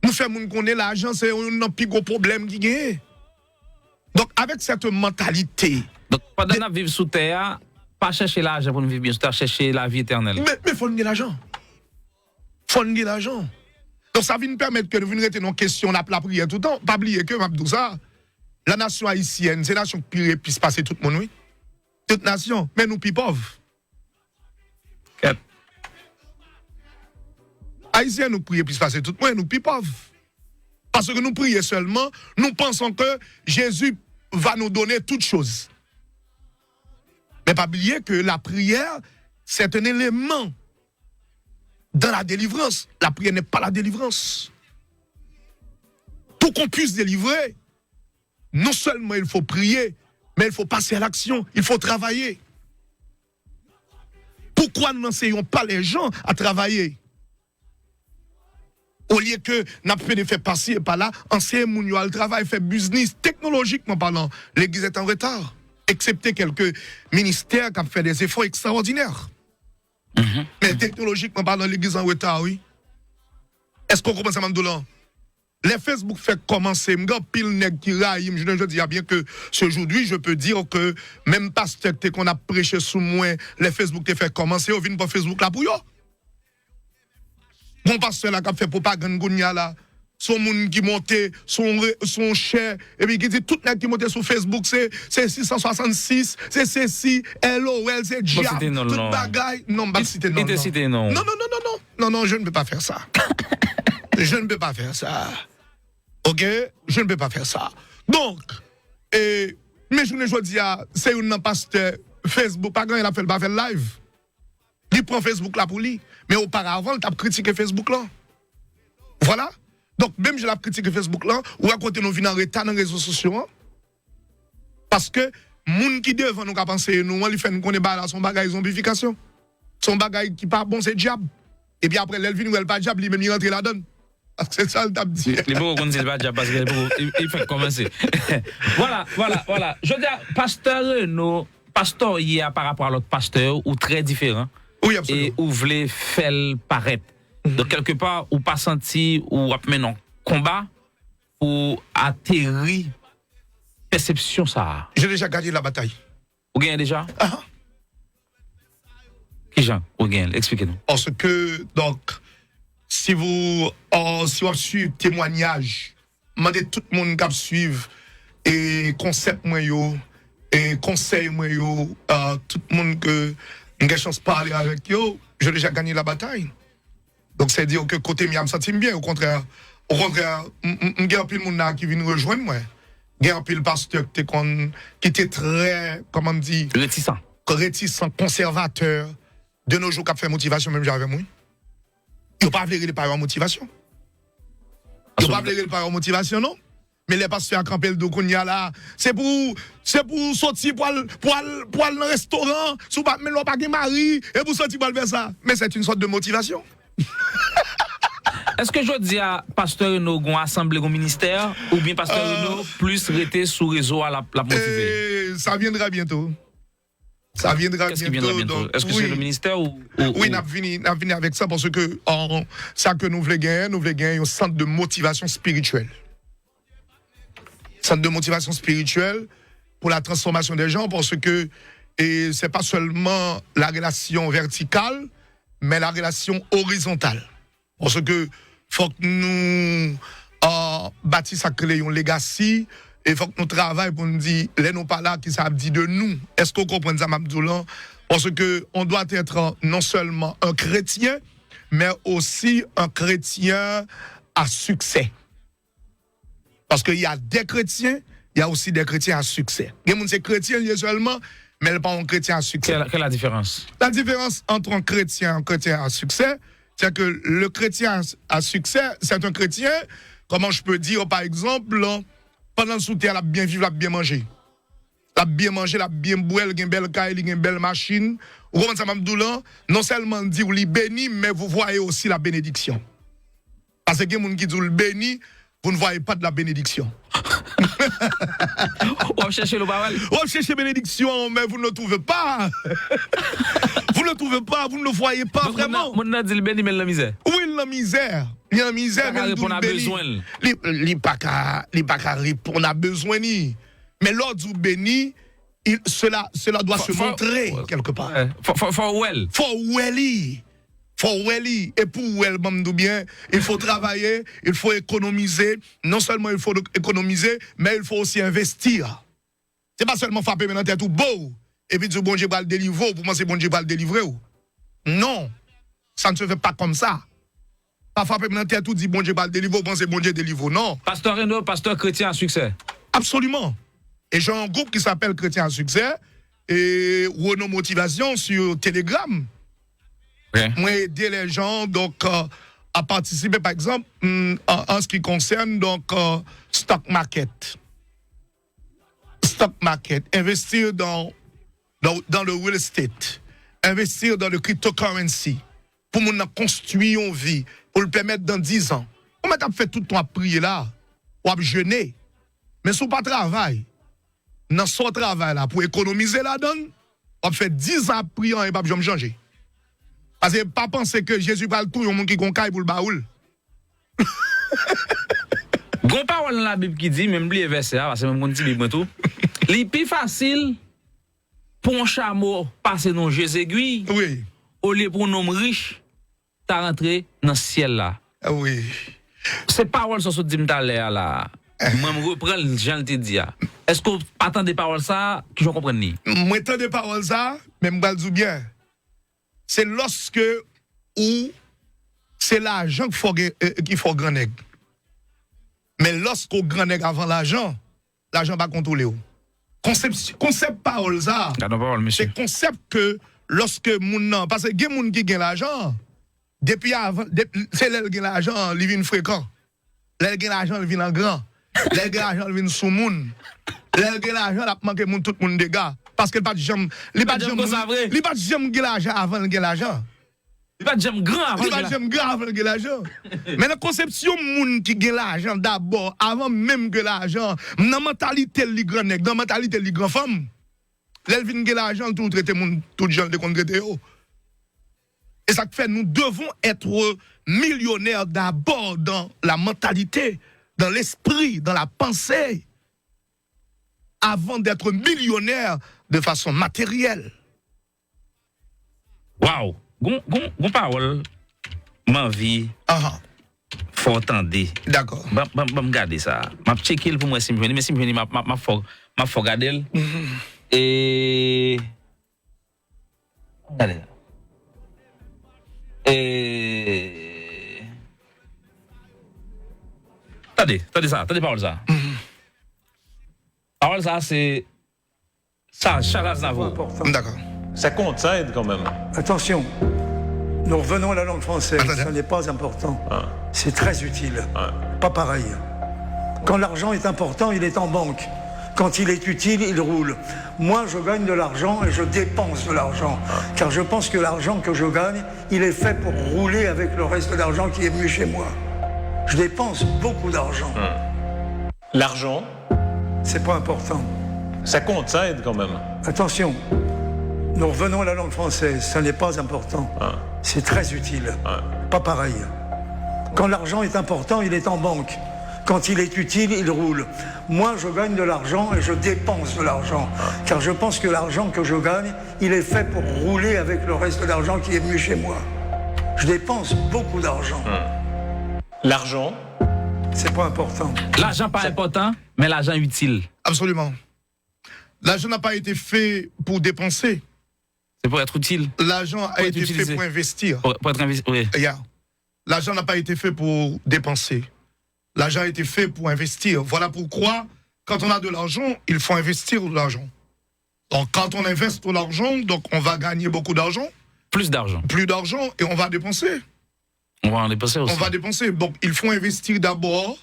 B: Nous fait moun connaît l'argent, c'est un plus gros problème qui gagne. Donc avec cette mentalité.
A: Donc pendant qu'on vivre sous terre, pas chercher l'argent pour nous vivre bien, c'est chercher la vie éternelle.
B: Mais faut gagner l'argent. Faut gagner l'argent. Donc ça vient nous permettre que nous venions rester nos questions la prière tout le temps. Pas oublier que m'abdou ça. La nation haïtienne, c'est la nation qui puisse passer tout le monde, oui. Toute nation, mais nous plus pauvres. Haïtiens, nous prions puisse passer tout le monde, nous plus pauvres. Parce que nous prions seulement, nous pensons que Jésus va nous donner toutes choses. Mais pas oublier que la prière, c'est un élément dans la délivrance. La prière n'est pas la délivrance. Pour qu'on puisse délivrer, non seulement il faut prier, mais il faut passer à l'action, il faut travailler. Pourquoi nous n'enseignons pas les gens à travailler? Au lieu que nous fait des faits passer par là, enseignez-nous à le travail, fait business, technologiquement parlant, l'Église est en retard, excepté quelques ministères qui ont fait des efforts extraordinaires. Mais technologiquement parlant, l'Église est en retard, oui. Est-ce qu'on comprend ça, Mandoula? Les Facebook fait commencer, pile nèg qui raïm, je dis bien que aujourd'hui, je peux dire que même pasteur qu'on a prêché sous moi, les Facebook te fait commencer, on vient pas Facebook là pour yo. Bon pasteur là qui a fait propagande gounya là, son monde qui montait, son cher, et puis qui dit tout nèg qui montait sur Facebook, c'est 666, c'est ceci, LOL, c'est diable, toute bagaille. Non, pas citer non. Non, je ne peux pas faire ça. Je ne peux pas faire ça. Ok? Je ne peux pas faire ça. Donc, mais je dis, c'est un pasteur Facebook, pas quand il a fait le live. Il prend Facebook là pour lui. Mais auparavant, il a critiqué Facebook là. Voilà. Donc, même je l'ai critiqué Facebook là, ou à côté nous venons en retard dans les réseaux sociaux. Parce que, moun qui devant nous, penser, nous, on lui fait nous connaître là, son bagage zombification. Son bagage qui pas bon, c'est diable. Et puis après, l'elvin ou elle pas diable, lui-même, il rentre là-dedans. C'est ça le tape dit.
A: Les beaux qu'on dit pas diable parce qu'il fait commencer. Voilà. Je veux dire, pasteur Renaud, pasteur hier par rapport à l'autre pasteur, ou très différent.
B: Oui, absolument.
A: Et ou voulait faire paraître. Donc, quelque part, ou pas senti, ou maintenant, combat, ou atterri, perception ça.
B: J'ai déjà gagné la bataille.
A: Vous gagnez déjà? Qui Jean? Vous gagnez? Expliquez-nous.
B: Parce que, donc, si vous suivez témoignage, demandez tout le monde qui suivre et concept moi yo et conseil moi yo, tout le monde que j'ai chance de parler avec yo, j'ai déjà gagné la bataille. Donc c'est dire que côté moi me senti bien, au contraire, j'ai un peu de monde qui vient rejoindre moi. J'ai un peu le pasteur qui était très, comment on dit, réticent, conservateur. De nos jours, qui a fait motivation même j'avais moi. Il ne pas voulu les parents motivation. Il ne pas voulu les parents motivation, non? Mais les pasteurs à camper le Dokounia là, c'est pour sortir pour aller dans le restaurant, si pas mais pas de mari, et pour sortir pour faire ça. Mais c'est une sorte de motivation.
A: Est-ce que je dis à pasteur Renaud gon assemblé au ministère ou bien pasteur Renaud plus rester sous réseau à la motiver?
B: Ça viendra bientôt. Ça viendra
A: Qu'est-ce
B: bientôt.
A: Qui viendra bientôt? Est-ce que c'est le ministère ou
B: oui, n'a venu avec ça parce que ça que nous voulons gagner un centre de motivation spirituelle. Centre de motivation spirituelle pour la transformation des gens parce que c'est pas seulement la relation verticale, mais la relation horizontale. Parce que faut que nous bâtissons à créer un legacy. Et il faut que nous travaillions pour nous dire, les non pas là qui ça dit de nous. Est-ce qu'on comprend ça, Mabdoulan? Parce que on doit être non seulement un chrétien, mais aussi un chrétien à succès. Parce qu'il y a des chrétiens, il y a aussi des chrétiens à succès. Il y a des gens qui sont chrétiens seulement, mais pas un chrétien à succès.
A: Quelle est la différence?
B: La différence entre un chrétien à succès, c'est que le chrétien à succès, c'est un chrétien, comment je peux dire, par exemple, pendant le soutien, il a bien vivre, il a bien manger. Il a bien manger, il a bien boire, il a une belle caille, il a une belle machine. Vous comprenez ça, Mabdoulan? Non seulement dit vous les béni, mais vous voyez aussi la bénédiction. Parce que les gens qui disent le béni, vous ne voyez pas de la bénédiction.
A: On va chercher le parole.
B: On va chercher bénédiction, mais vous ne le trouvez pas. Vous ne le trouvez pas, vous ne le voyez pas vraiment.
A: Mon a dit le béni, mais la misère.
B: Oui, la misère. Il y a la misère, mais
A: on a besoin.
B: Il n'y a pas qu'à répondre, on a besoin. Mais l'ordre du béni, cela doit se montrer quelque part.
A: For well.
B: Et pour well, bien, il faut travailler, il faut économiser. Non seulement il faut économiser, mais il faut aussi investir. C'est pas seulement frapper maintenant tête tout beau et puis dire bon Dieu va le délivrer pour moi c'est bon Dieu va le délivrer. Non, ça ne se fait pas comme ça. Pas frapper maintenant tête tout dit bon Dieu va le délivrer, pour moi c'est bon Dieu délivre. Non.
A: Pasteur Renaud, pasteur chrétien à succès.
B: Absolument. Et j'ai un groupe qui s'appelle Chrétien à succès et Renaud Motivation sur Telegram.
A: Okay.
B: Moi aider les gens donc à participer par exemple en ce qui concerne donc stock market, investir dans le real estate, investir dans le cryptocurrency pour nous construire une vie pour le permettre dans 10 ans. On m'a fait tout le temps à prier là ou à jeûner, mais si on pas travail dans son travail là pour économiser la donne, on fait 10 ans à prier et pas jamais changer. Parce que pas penser que Jésus va le tout, il y a un monde qui goncaille pour le baoul.
A: Gon parole dans la Bible qui dit, même les versets, parce que même mon dit Bible tout. Les plus facile pour un chameau passer dans Jésus aiguille.
B: Oui.
A: Au lieu pour un homme riche, t'as rentré dans le ciel là.
B: Oui.
A: Ces paroles sont dit là. Moi me reprendre Jean te dit. Est-ce que vous attendez des paroles ça que je comprenne ni?
B: Moi attends des paroles ça, mais me dis bien. C'est lorsque ou c'est l'argent qu'il faut grand nègre. Mais lorsqu'au grand nègre avant l'argent va contrôler ou. Concept parole ça. C'est concept que lorsque moun parce que gen moun qui gagne l'argent depuis avant c'est l'elle gagne l'argent, il vient fréquent. L'elle gagne l'argent, il vient en grand. L'elle gagne l'argent, il vient sous moun. L'elle gagne l'argent, il manque moun tout moun dégâts. Parce que pas de jamais l'argent avant de gagner l'argent.
A: Il pas de jamais grand avant
B: de gagner l'argent. Mais la conception moun qui gagne l'argent d'abord avant même que l'argent, dans mentalité li grand nèg, dans mentalité li grand femme. L'elle vient gagner l'argent tout traiter moun tout gens de contre traiter. Et ça fait nous devons être millionnaires d'abord dans la mentalité, dans l'esprit, dans la pensée, avant d'être millionnaire de façon matérielle.
A: Waouh! Gon parole, ma vie, faut entendre.
B: D'accord.
A: Je regarder ça. Je vais checker pour moi si je mais si je faut regarder. Et. Regardez. Et. Attendez, parole ça. Parole ça, c'est. Ça, Charles Aznavour.
B: D'accord.
C: Ça compte, ça aide quand même.
D: Attention, nous revenons à la langue française, ça n'est pas important. C'est très utile, pas pareil. Quand l'argent est important, il est en banque. Quand il est utile, il roule. Moi, je gagne de l'argent et je dépense de l'argent. Car je pense que l'argent que je gagne, il est fait pour rouler avec le reste de l'argent qui est venu chez moi. Je dépense beaucoup d'argent.
C: L'argent,
D: c'est pas important.
C: ça compte, ça aide quand même.
D: Attention, nous revenons à la langue française, ça n'est pas important. C'est très utile, pas pareil. Quand l'argent est important, il est en banque. Quand il est utile, il roule. Moi, je gagne de l'argent et je dépense de l'argent. Car je pense que l'argent que je gagne, il est fait pour rouler avec le reste de l'argent qui est venu chez moi. Je dépense beaucoup d'argent.
C: L'argent,
D: c'est pas important.
A: L'argent pas important, mais l'argent utile.
B: Absolument. L'argent n'a pas été fait pour dépenser.
A: C'est pour être utile.
B: L'argent a été fait pour investir.
A: Pour être investi, oui.
B: L'argent n'a pas été fait pour dépenser. L'argent a été fait pour investir. Voilà pourquoi, quand on a de l'argent, il faut investir de l'argent. Donc, quand on investit de l'argent, donc on va gagner beaucoup d'argent.
A: Plus d'argent.
B: Plus d'argent et on va dépenser.
A: On va en dépenser aussi.
B: On va dépenser. Donc, il faut investir d'abord.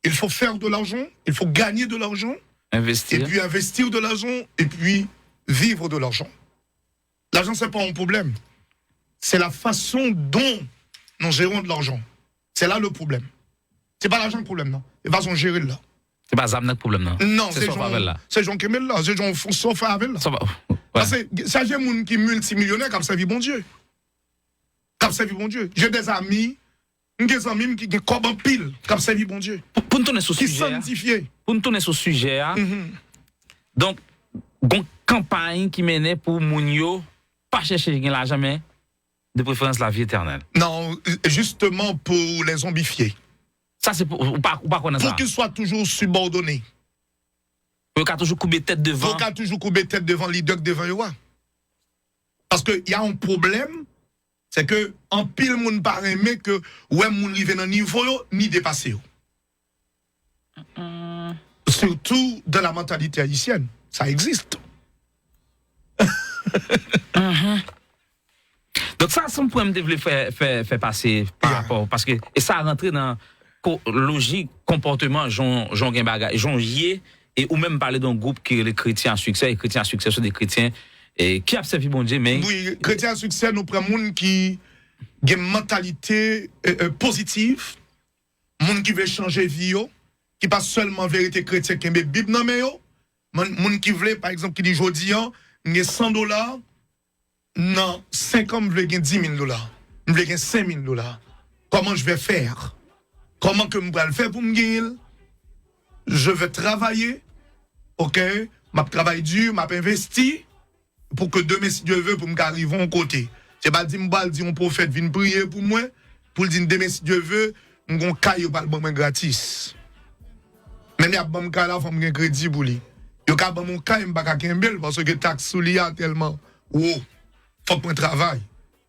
B: Il faut faire de l'argent. Il faut gagner de l'argent.
A: Investir.
B: Et puis investir de l'argent. Et puis vivre de l'argent. L'argent, c'est pas un problème. C'est la façon dont nous gérons de l'argent. C'est là le problème. C'est pas l'argent le problème, non. C'est la façon de gérer là.
A: C'est pas ça le problème, non?
B: Non,
A: c'est Favel là.
B: C'est Jean Kemel là, c'est Jean François Favel là.
A: Ça va. Ouais.
B: Parce que ça, j'ai des gens qui sont multimillionnaires qui ont servi bon Dieu. Qui ont servi bon Dieu. J'ai des amis qui ont comme un pile, qui ont servi bon Dieu.
A: Pour nous tourner sur
B: Qui
A: sujet.
B: sont sanctifiés.
A: Pour nous tourner sur sujet, donc, une campagne qui menait pour Mounio, pas chercher l'argent, mais de préférence la vie éternelle.
B: Non, justement pour les zombifier.
A: Ça, c'est pour, ou pas connaître ça.
B: Pour qu'ils soient toujours subordonnés.
A: Pour qu'ils toujours couper tête devant.
B: Pour qu'ils toujours couper tête devant l'idée devant eux. Parce qu'il y a un problème, c'est que en pile moun pas aimé que ouais moun rive dans niveau yo, ni dépasser yo. Surtout dans la mentalité haïtienne, ça existe.
A: Donc ça, c'est un point que je voulais faire passer par rapport, parce que et ça a rentré dans logique, comportement, Jean Gimbaga, Jean Yé, et ou même parler d'un groupe qui est les chrétiens à succès, et chrétiens à succès sont des chrétiens qui ont servi bon Dieu, mais...
B: Oui, chrétiens à succès, nous prenons des gens qui ont une mentalité positive, des gens qui veulent changer vie, qui pas seulement vérité chrétienne, qui ont la Bible dans les mains, des gens qui veulent, par exemple, qui disent aujourd'hui, j'ai $100, non, 5 ans, je veux gagner $10,000, je veux gagner $5,000. Comment je vais faire? Comment que je vais le faire pour me gagner? Je vais travailler, ok? Je travaille dur, je investi pour que demain, si Dieu veut, pour me arriver à un côté. C'est pas dire un prophète vient prier pour moi, pour dire demain, si Dieu veut, je vais cailler pas le gratis. Même si je vais cailler là, il faut me crédit pour lui. Je vais mon caille, je ne vais pas parce que taxe sous lui tellement. Oh, faut que je travaille,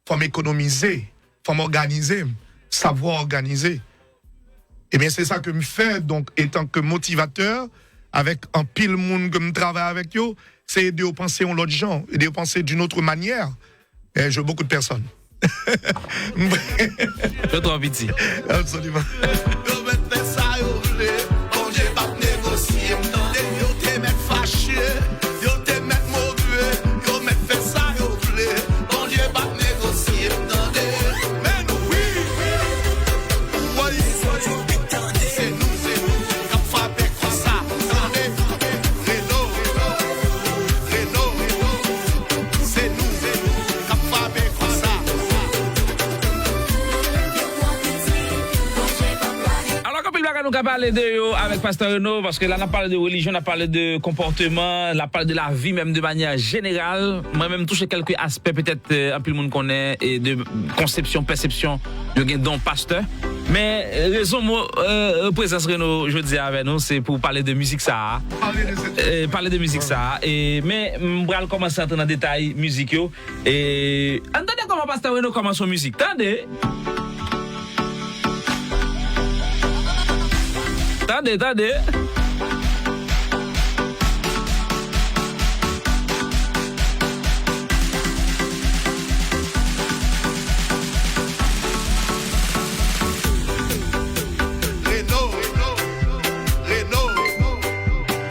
B: faut m'économiser, faut m'organiser, savoir organiser. Eh bien, c'est ça que je fais, donc, étant que motivateur, avec un pile monde que je travaille avec eux, c'est aider à penser en l'autre gens, aider à penser d'une autre manière. Et j'ai beaucoup de personnes.
A: Je trouve petit.
B: Absolument.
A: Nous avons parlé de avec Pasteur Renaud parce que là on a parlé de religion, on a parlé de comportement, on a parlé de la vie même de manière générale. Moi-même touché quelques aspects peut-être un peu le monde connaît et de conception, perception de don pasteur. Mais raison présence Renaud je dis avec nous c'est pour parler de musique ça. Parler de musique ça et mais on va commencer à entrer dans détail musique yo et entendez comment Pasteur Renaud commence son musique. Attendez. Attendez.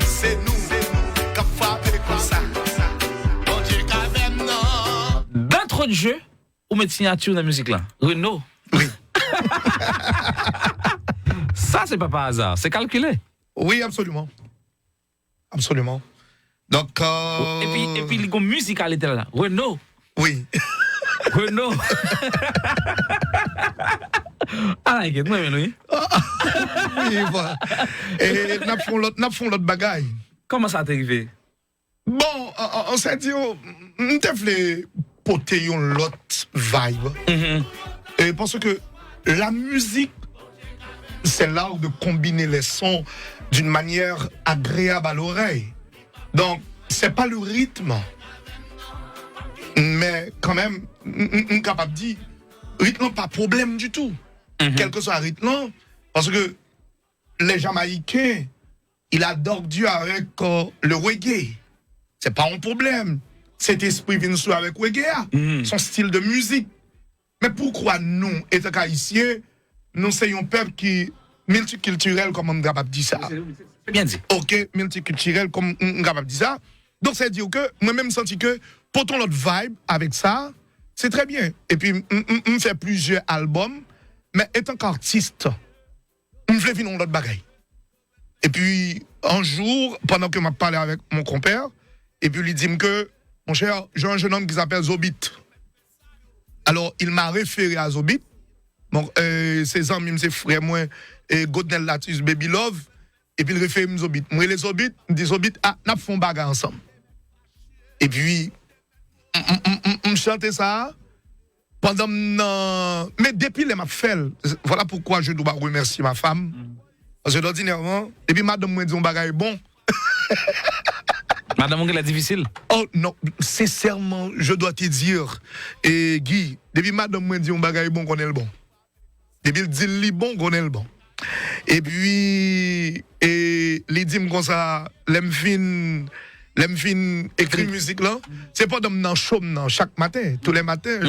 B: C'est nous, qui frappé comme ça. Bon Dieu, quand même, non.
A: D'entre de jeu, ou mettre signature dans la musique là? Renaud.
B: Oui.
A: Ça, c'est pas par hasard, c'est calculé.
B: Oui, absolument. Absolument. Donc.
A: Et puis, la musicalité là. Renaud.
B: Oui.
A: Renaud. Ah, il y a oui.
B: Oui, voilà. Et nous font l'autre bagaille.
A: Comment ça t'est arrivé?
B: Bon, on s'est dit, nous devons porter l'autre vibe. Et parce que la musique, c'est l'art de combiner les sons d'une manière agréable à l'oreille. Donc, c'est pas le rythme. Mais quand même, on est capable de dire, rythme pas problème du tout. Quel que soit le rythme, parce que les Jamaïcains, ils adorent Dieu avec le reggae. C'est pas un problème. Cet esprit vient sur avec reggae, son style de musique. Mais pourquoi nous, étant haïtiens, nous sommes un peuple qui est multiculturel, comme on est capable de dire ça?
A: C'est bien dit.
B: Ok, multiculturel, comme on est capable de dire ça. Donc, c'est dire que moi-même, senti que, portons notre vibe avec ça, c'est très bien. Et puis, on fait plusieurs albums, mais étant qu'artiste, on veut vivre dans l'autre bagaille. Et puis, un jour, pendant que je parlais avec mon compère, et puis il dit que, mon cher, j'ai un jeune homme qui s'appelle Zobit. Alors, il m'a référé à Zobit. Donc, ses amis, ses frères, moi, et Godnel Latus, Baby Love, et puis il réfère à Zobit. Moi, les Zobit, il dit Zobit, ah, nous faisons bagarre ensemble. Et puis, on chantait ça pendant. Mais depuis les m'a fait, voilà pourquoi je dois remercier ma femme. Parce que ordinairement, et puis madame m'a dit un bagage bon.
A: Madame, elle est difficile.
B: Oh non, sincèrement, je dois te dire, et Guy, depuis madame m'a dit un bagage bon qu'on est le bon. Depuis il dit le bon qu'on est le bon. Et puis, et les dit comme ça, l'aime fin écrit musique là, c'est pas dans le show chaque matin, tous les matins,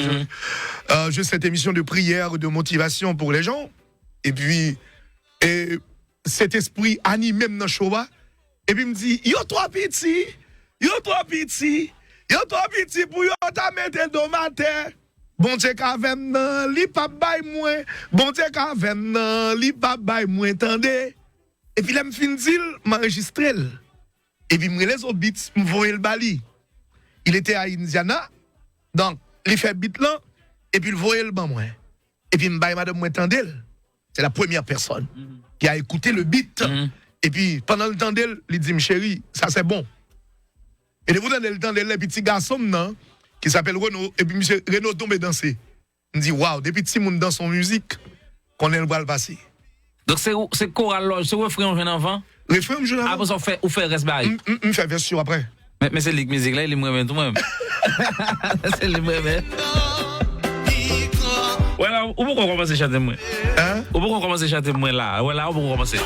B: j'ai cette émission de prière, de motivation pour les gens. Et puis, et cet esprit anime même dans le show là, et puis il me dit, yo trois petits pour yo ta mettre dans ma terre. Bon Dieu ka ven nan, li pa bay mwen. Bon Dieu ka ven nan, li pa bay mwen, tendez. Et puis là me fin dil, m'enregistre. Et puis me les autres beats, me voyer le bali. Il était à Indiana. Donc, il fait beat là et puis il voyait le ban moi. Et puis me bay madame moi tendez. C'est la première personne qui a écouté le beat. Et puis pendant le temps d'elle, il dit chérie, ça c'est bon. Et de vous donner le temps d'elle, le petit garçon non qui s'appelle Renaud, et puis monsieur Renaud tombe danser. On dit waouh, depuis petit monde dans son musique, qu'on est le bras le passé.
A: Donc c'est choral, c'est refrain jeune enfant.
B: Refrain jeune enfant.
A: Après ça fait ou fait reste bail.
B: On fait version après.
A: Mais c'est la musique là, il est moins tout même. C'est le même. Voilà, où pourquoi commencer à chanter moi?
B: Hein?
A: Où pourquoi commencer à chanter moi là? Voilà, où pourquoi commencer?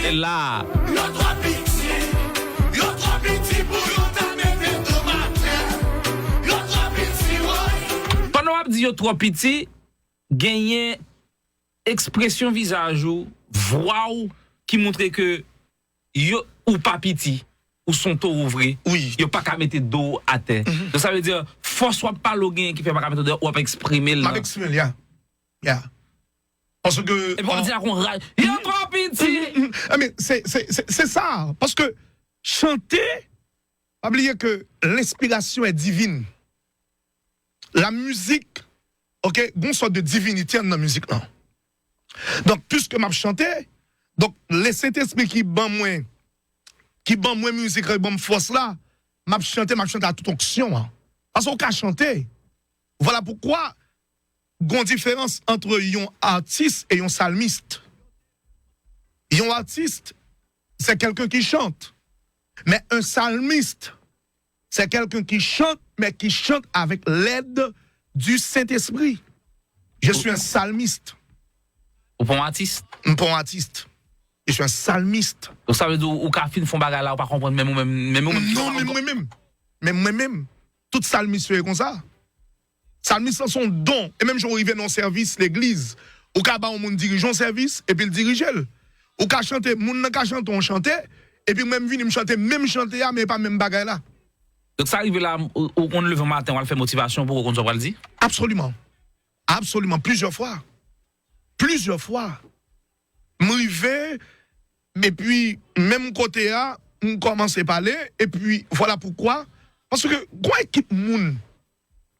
A: Et là. Dit yo trop petit, gagner expression visage ou voix ou qui montre que yo ou pas petit ou son taux ouvri.
B: Oui.
A: Yo pas qu'à mettre dos à terre. Donc ça veut dire force soit pas le gain qui fait pas qu'à mettre dos ou pas exprimer là.
B: Pas exprimer yeah. Parce que
A: et puis on dit qu'on rage. Yo trop petit.
B: Mais c'est ça parce que chanter, pas oublier que l'inspiration est divine. La musique, ok, bon sorte de divinité dans la musique là. Donc puisque m'a chanté, donc le Saint-Esprit qui ban moi musique, qui ban force là, m'a chanté à toute onction. Hein. Parce qu'on peut chanter. Voilà pourquoi il y a une différence entre un artiste et un psalmiste. Un artiste, c'est quelqu'un qui chante. Mais un psalmiste, c'est quelqu'un qui chante, mais qui chante avec l'aide du Saint-Esprit. Je suis un psalmiste.
A: Ou pas un artiste?
B: Pas un artiste. Je suis un psalmiste.
A: Donc ça veut dire ou ka fin font bagarre là ou pas comprendre même
B: non, même moi-même. Tout psalmiste est comme ça. Psalmiste c'est son don. Et même j'arrive dans le service, l'église. Ou ka ba on dirige un service et puis il dirige. Ou ka chanter, moun nan ka chanter, on chanter et puis même vini me chanter mais pas même bagarre là.
A: Donc ça arrive là où on lève le matin, on va faire motivation pour qu'on soit le dire?
B: Absolument. Plusieurs fois. M'rivé, et puis même côté là, on commence à parler et puis voilà pourquoi. Parce que quoi équipe moun,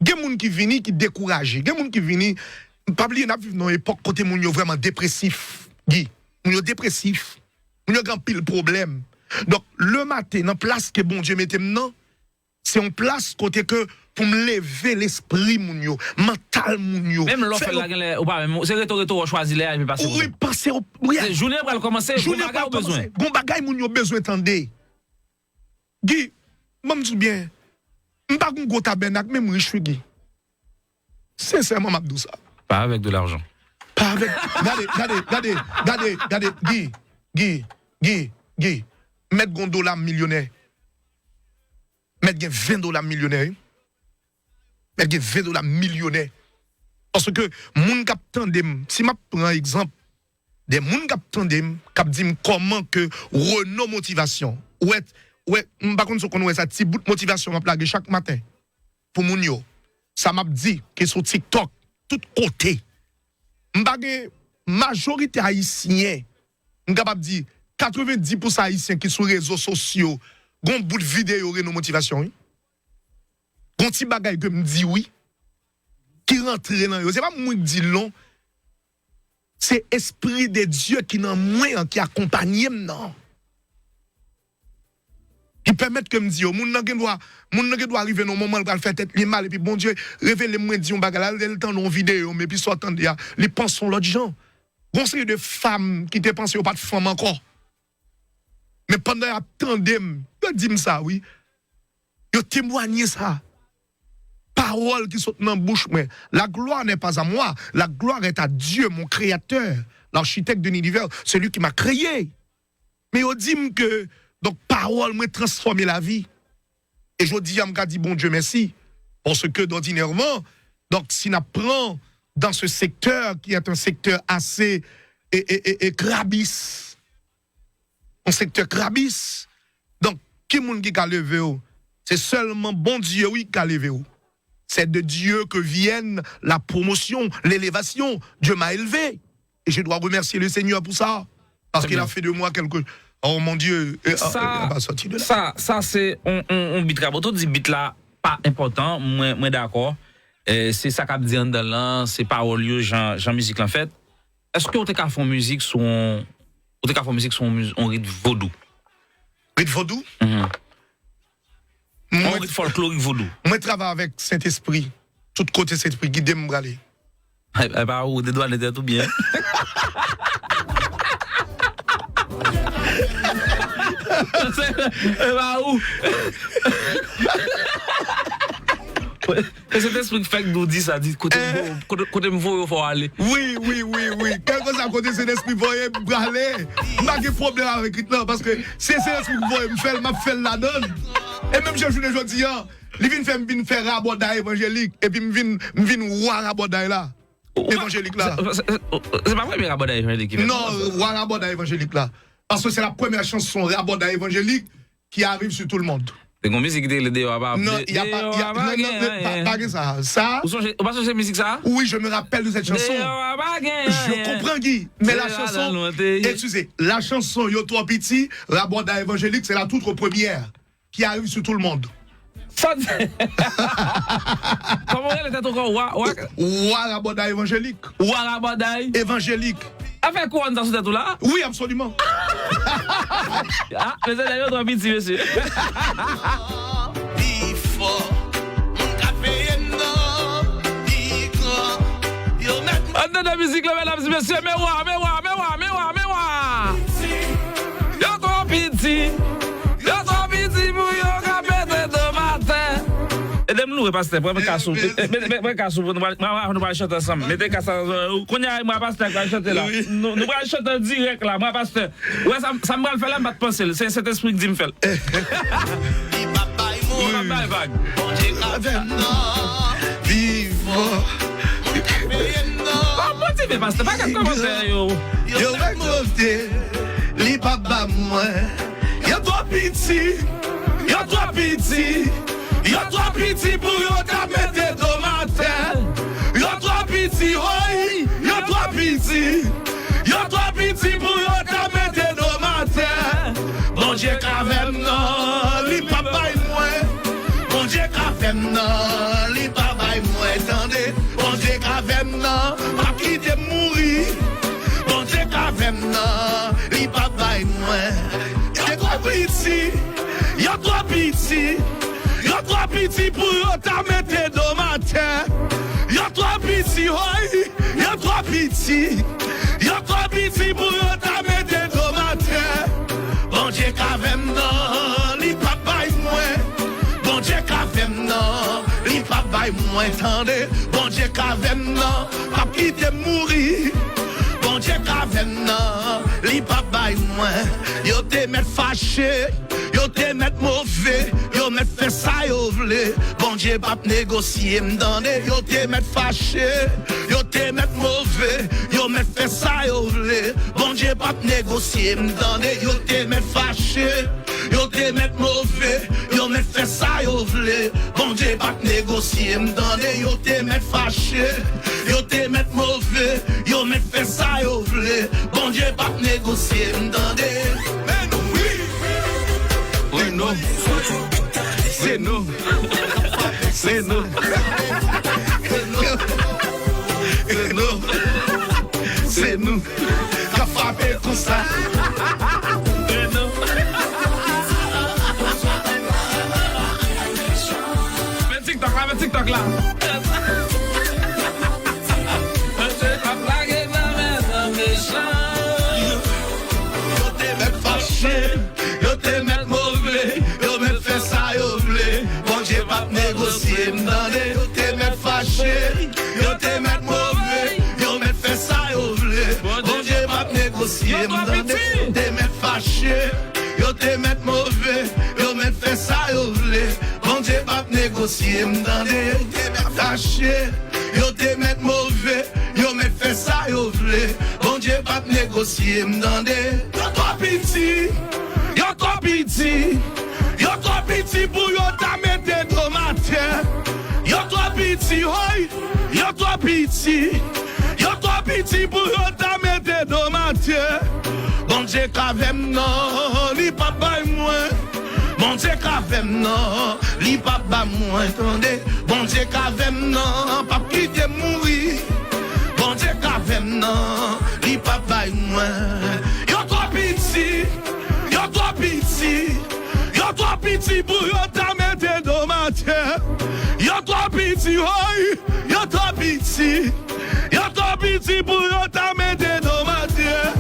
B: gen moun qui vini qui découragé, gen moun qui vini pas oublier n'a vivre dans époque côté moun yo vraiment dépressif. Guy, moun yo dépressif. Moun yo grand pile problème. Donc le matin dans place que bon Dieu mette maintenant, c'est en place côté que pour me lever l'esprit moun yo, mental moun yo.
A: Même l'offre là ou pas même c'est retour choisir là et puis passer.
B: Oui, passer
A: c'est journée pour commencer, journée pour besoin.
B: Gon bagay moun yo besoin tendez. Guy, m'm dis bien. M'pas gon gros tabernacle même riche Guy. Sincèrement m'a dit ça.
A: Pas avec de l'argent.
B: Pas avec regardez Guy. Mettre $1 millionnaire. Mettre $20 millionnaire. Mettre $20 millionnaire. Parce que moun k'ap tandem, si m'a prend exemple des moun k'ap tandem, k'ap dit comment que Renault motivation. Ouais, m'pa konn so konn ça petit bout de motivation m'a plagué chaque matin pour moun yo. Ça m'a dit que sur TikTok tout côté. M'pa majorité haïtien, m'capable dire 90% haïtiens qui sont sur les réseaux sociaux, gon bout de vidéo nos motivation, oui. Gon ti bagay que me dit oui. Qui rentre dans yo, c'est pas moi qui dis non. C'est esprit de Dieu qui dans moi qui accompagne non. Qui permettent que me dire moun nan doit arriver dans moment où faire tête li mal et puis bon Dieu révèle moi di on bagay là le temps non vidéo mais puis sortant de les pensons l'autre gens. Gon série de femmes qui te pensent pas de femme encore. Mais pendant attendem, yo dit ça oui. Yo témoigner ça. Parole qui saute dans la bouche moi. La gloire n'est pas à moi, la gloire est à Dieu mon créateur, l'architecte de l'univers, celui qui m'a créé. Mais yo dit que donc parole m'a transformé la vie. Et je dis à dit bon Dieu merci parce que d'ordinairement donc si on prend dans ce secteur qui est un secteur assez et crabis. Un secteur crabis. Donc qui moun qui a levé ou? C'est seulement bon Dieu oui qui a levé ou. C'est de Dieu que vienne la promotion, l'élévation. Dieu m'a élevé et je dois remercier le Seigneur pour ça parce qu'il a fait de moi quelque. Oh mon Dieu,
A: ça,
B: pas sorti de là.
A: Ça c'est on bit raboto dit bit là pas important, moi d'accord. C'est ça qu'a dit en dedans, c'est parole yo Jean musique en fait. Est-ce que on t'a fait musique sur on rythme vaudou?
B: Rythme vaudou?
A: On rythme folklorique vaudou.
B: Moi travaille avec Saint-Esprit. Tout côté Saint-Esprit guide me braler.
A: Eh bah ou des doigts n'était tout bien. Bah où cet esprit fait que nous dit ça dit côté me faut faut aller.
B: Oui. Quelque chose à côté cet esprit voyer braler. Pas de problème avec ça parce que c'est cet esprit voyer me fait la donne. Et même je journée jodi il vient faire raboda évangélique et puis me vinn roi raboda là. Évangélique là.
A: C'est pas vrai raboda évangélique.
B: Non, roi raboda évangélique là. Parce que c'est la première chanson raboda évangélique qui arrive sur tout le monde.
A: C'est une musique de l'EDO.
B: Non, il n'y a pas ça. Ça.
A: On passe sur cette musique ça?
B: Oui, je me rappelle de cette chanson. Je comprends Guy, mais la chanson, excusez, la chanson Yo Trois Petit, raboda évangélique, c'est la toute première qui arrive sur tout le monde.
A: Comment elle était encore
B: Wa raboda évangélique.
A: Wa raboda
B: évangélique.
A: Avec quoi on dans ce tout là?
B: Oui, absolument.
A: Ah, mais c'est d'ailleurs trop petit monsieur. On donne la musique là mesdames et messieurs, mais wa. Yo trop petit pour yo capete de matin. Et dem nous pasteur premier cassou on va chanter ensemble mettez casse konya moi pasteur va chanter là nous va chanter direct là moi pasteur ouais ça me va faire là me penser c'est cet esprit qui dit me faire vague vivre motivé pasteur pas commentaire yo
B: recomté li papa moi yo trop petit Yo trop petit pour yo ta mettre de matin. Yo trop petit, oui. Yo trop petit pour yo ta mettre de matin. Bon Dieu qu'avem non, li papa et moi. Bon Dieu qu'avem non, li papa et moi. Attendez, bon Dieu qu'avem non, pas quitter mourir. Bon Dieu qu'avem non, li papa et moi. Yo trop petit, yo trop petit. Yo trop petit pour yo ta mettre de matin. Yo trop petit, oui. Yo trop petit pour yo ta mettre de matin. Bon Dieu qu'avem non, li papa et moi. Bon Dieu qu'avem non, li papa et moi. Attendez, bon Dieu qu'avem non, pas quitter mourir. Bon Dieu qu'avem non, li papa et moi. Yo te met fâché, yo te met mauvais. Yo met fait ça yo vle, bon Dieu pas négocier m'dande. Yo te met fâché, yo te met mauvais. Yo met fait ça yo vle, bon Dieu pas négocier m'dande. Yo te met fâché, yo te met mauvais. Yo met fait ça yo vle, bon Dieu pas négocier m'dande. Yo te met fâché, yo te met mauvais. Yo met fait ça yo vle, bon Dieu pas négocier m'dande. C'est nous qui a frappé comme ça.
A: Mets TikTok là.
B: Yo te met mauvais, yo met fait ça, yo vle. Bon Dieu pas négocier, m'dande. Yo te met fâché, yo te met mauvais, yo met fait ça, yo vle. Bon Dieu pas négocier, m'dande. Yo te met fâché, yo te met mauvais, yo met fait ça, yo vle. Bon Dieu pas négocier, m'dande. Yo te met fâché, yo te met mauvais, yo met fait ça, yo vle. Bon Dieu pas négocier, m'dande. Yo toi piti. Yo trop petit pour yo ta mette tomate. Yo trop petit, hoy. Yo trop petit pour yo ta mette tomate. Bon Dieu kavem non, li pa bay moins. Bon Dieu kavem non, li pa bay moins. Attendez, bon Dieu kavem non, pas quitter mourir. Bon Dieu kavem non, li pa bay moins. Yo trop petit. Yo trop petit pour yo ta mette tomate. Yo trop petit, hoy. Yo trop petit pour yo ta mette tomate.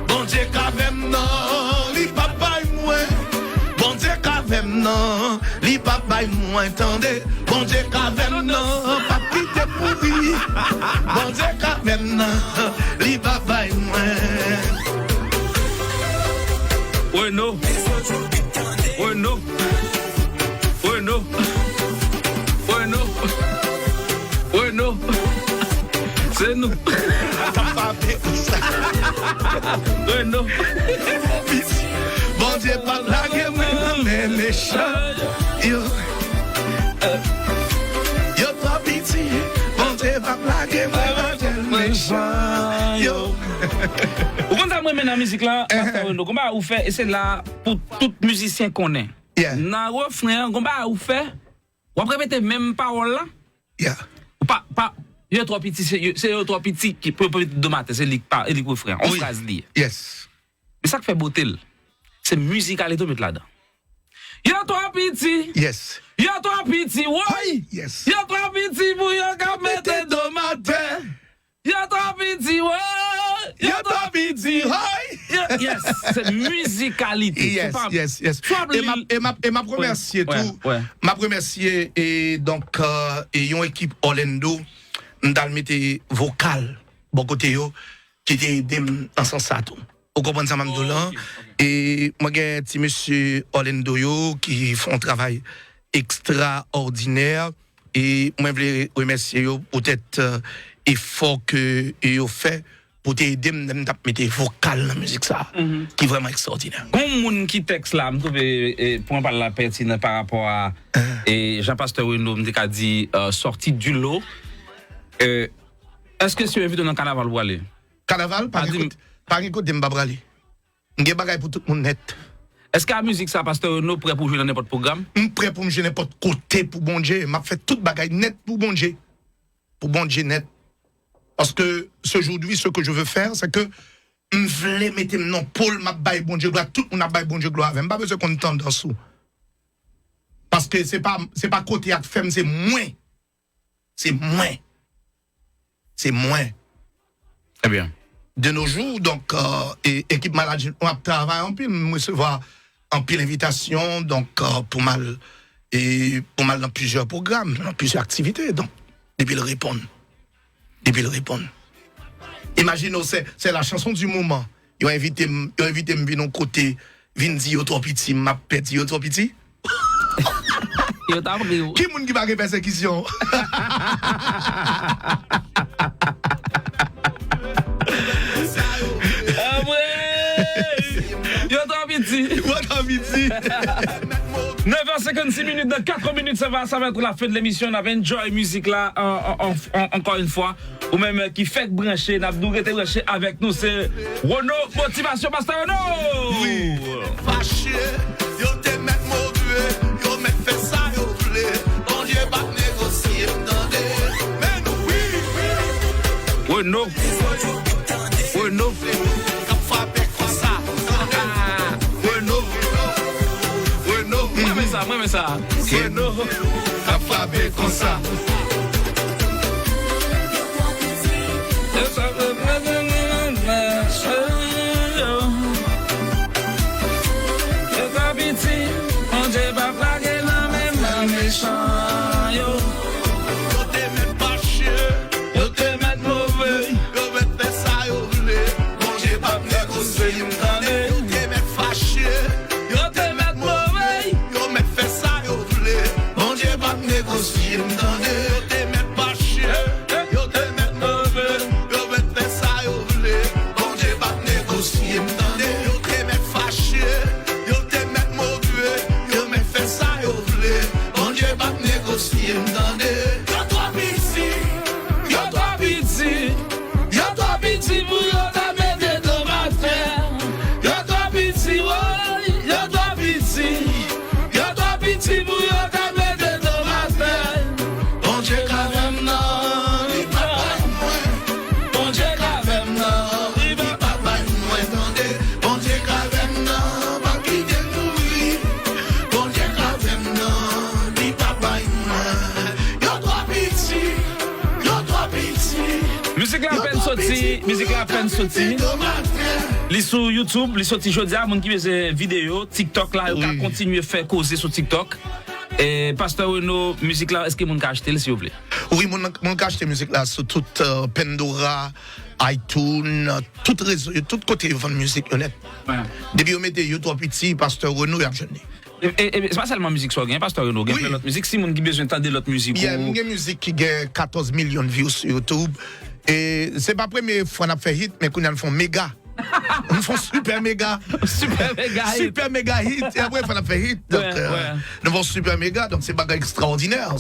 B: Bon Dieu kavem non, li pa bay moins. Bon Dieu kavem non, li pa bay moins. Attendez, bon Dieu kavem non, pas quitter pourri. Bon Dieu kavem non, li pa bay moins.
A: Ouais, non. Ouais, non. Ouais, non. Ouais, non. Ouais, non. C'est nous. Ouais, non.
B: Bon Dieu, pas blaguer, mais méchant. Yo trop petit. Bon Dieu, pas blaguer, mais méchant. Yo.
A: Vous comprenez moi dans la musique là, comment vous fait et c'est là pour tout musicien qu'on est. Dans refrain, comment vous fait? Vous répétez même parole là? Pas il trop petit, c'est trop petit qui peut de matin, c'est lick pas, lick refrain. On phrase li.
B: Yes.
A: Mais ça qui fait beauté, c'est musicalité mettre là-dedans. Yo trop petit.
B: Yes.
A: Yo trop petit, ouais.
B: Yes.
A: Yo trop petit pour yo ka mettre de matin. Yo trop petit, ouais. Yo trop petit, ouais. Yes, c'est musicalité.
B: Yes. Et ma première c'est tout. Ma première c'est et donc et une équipe Orlando m'dal mette vocal bon côté yo qui était dans sens ça tout. Vous comprenez ça m'amdou là et moi j'ai petit monsieur Orlando yo qui font un travail extraordinaire et moi je voulais remercier yo peut-être effort que yo fait pour t'aider à mettre vocal dans la musique ça qui est vraiment extraordinaire.
A: Comme moun qui texte là, me trouve pour en parler la pertinent par rapport à et Jean-Pasteur Wendo me dit sortie du lot. Est-ce que si vous invité dans le carnaval ou aller?
B: Carnaval par écoute de m'babrali. M'gé bagay pour tout le monde net.
A: Est-ce que la musique ça Pasteur Wendo prêt pour jouer dans n'importe programme?
B: Prêt pour jouer n'importe côté pour bon Dieu, m'a fait toute bagay net pour bon Dieu. Pour bon Dieu net. Parce que aujourd'hui, ce que je veux faire, c'est que je veux mettre mon Paul, ma baille bon Dieu gloire, tout le monde a baille bon Dieu gloire. Je n'ai pas besoin qu'on entende dans sous. Parce que c'est pas côté à femme, c'est moins. C'est moins. C'est moins.
A: Très bien.
B: De nos jours, donc, équipe maladie, on a travaillé en pile, recevoir en pile invitation, donc, pour mal dans plusieurs programmes, dans plusieurs activités, donc, depuis le répondre. Imaginez, c'est la chanson du moment. Ils ont invité me venir de côté, venir dire trop petit, m'a pété trop petit. Qui moun qui va faire persécution? Yo midi.
A: 9h56 minutes, dans 4 minutes, ça va être la fin de l'émission. On avait Enjoy Music là, encore une fois. Ou même qui fait brancher, nous été branché avec nous, c'est Renaud Motivation, Pasteur Renaud.
B: Oui. Fâché, yo te met mauvais, yo met fait ça, yo voulait. Bon Dieu, pas négocier.
A: Renault. Renault. Moi, mais ça. Renault. A frappé comme ça. Musique la peine sorti. Li sur YouTube, li sorti jodi a, moun qui faisait vidéo, TikTok là, il a continué faire causer sur TikTok. Et Pasteur Renaud, musique là, est-ce que moun ka acheter s'il vous plaît?
B: Oui, moun ka acheter musique là sur tout Pandora, iTunes, tout réseau, tout côté de musique honnête. Ouais. Depuis on mettait YouTube petit, Pasteur Renaud y a jeune.
A: Et c'est pas seulement musique soit gain Pasteur Renaud, gain l'autre musique, si moun qui besoin d'entendre l'autre musique.
B: Il y a une musique qui gagne 14 millions de views sur YouTube. Et c'est pas la première fois qu'on a fait hit, mais qu'on a fait méga. On fait super méga.
A: Super méga hit.
B: Et après, on a fait hit. Donc, nous faisons super méga. Donc, c'est pas extraordinaire.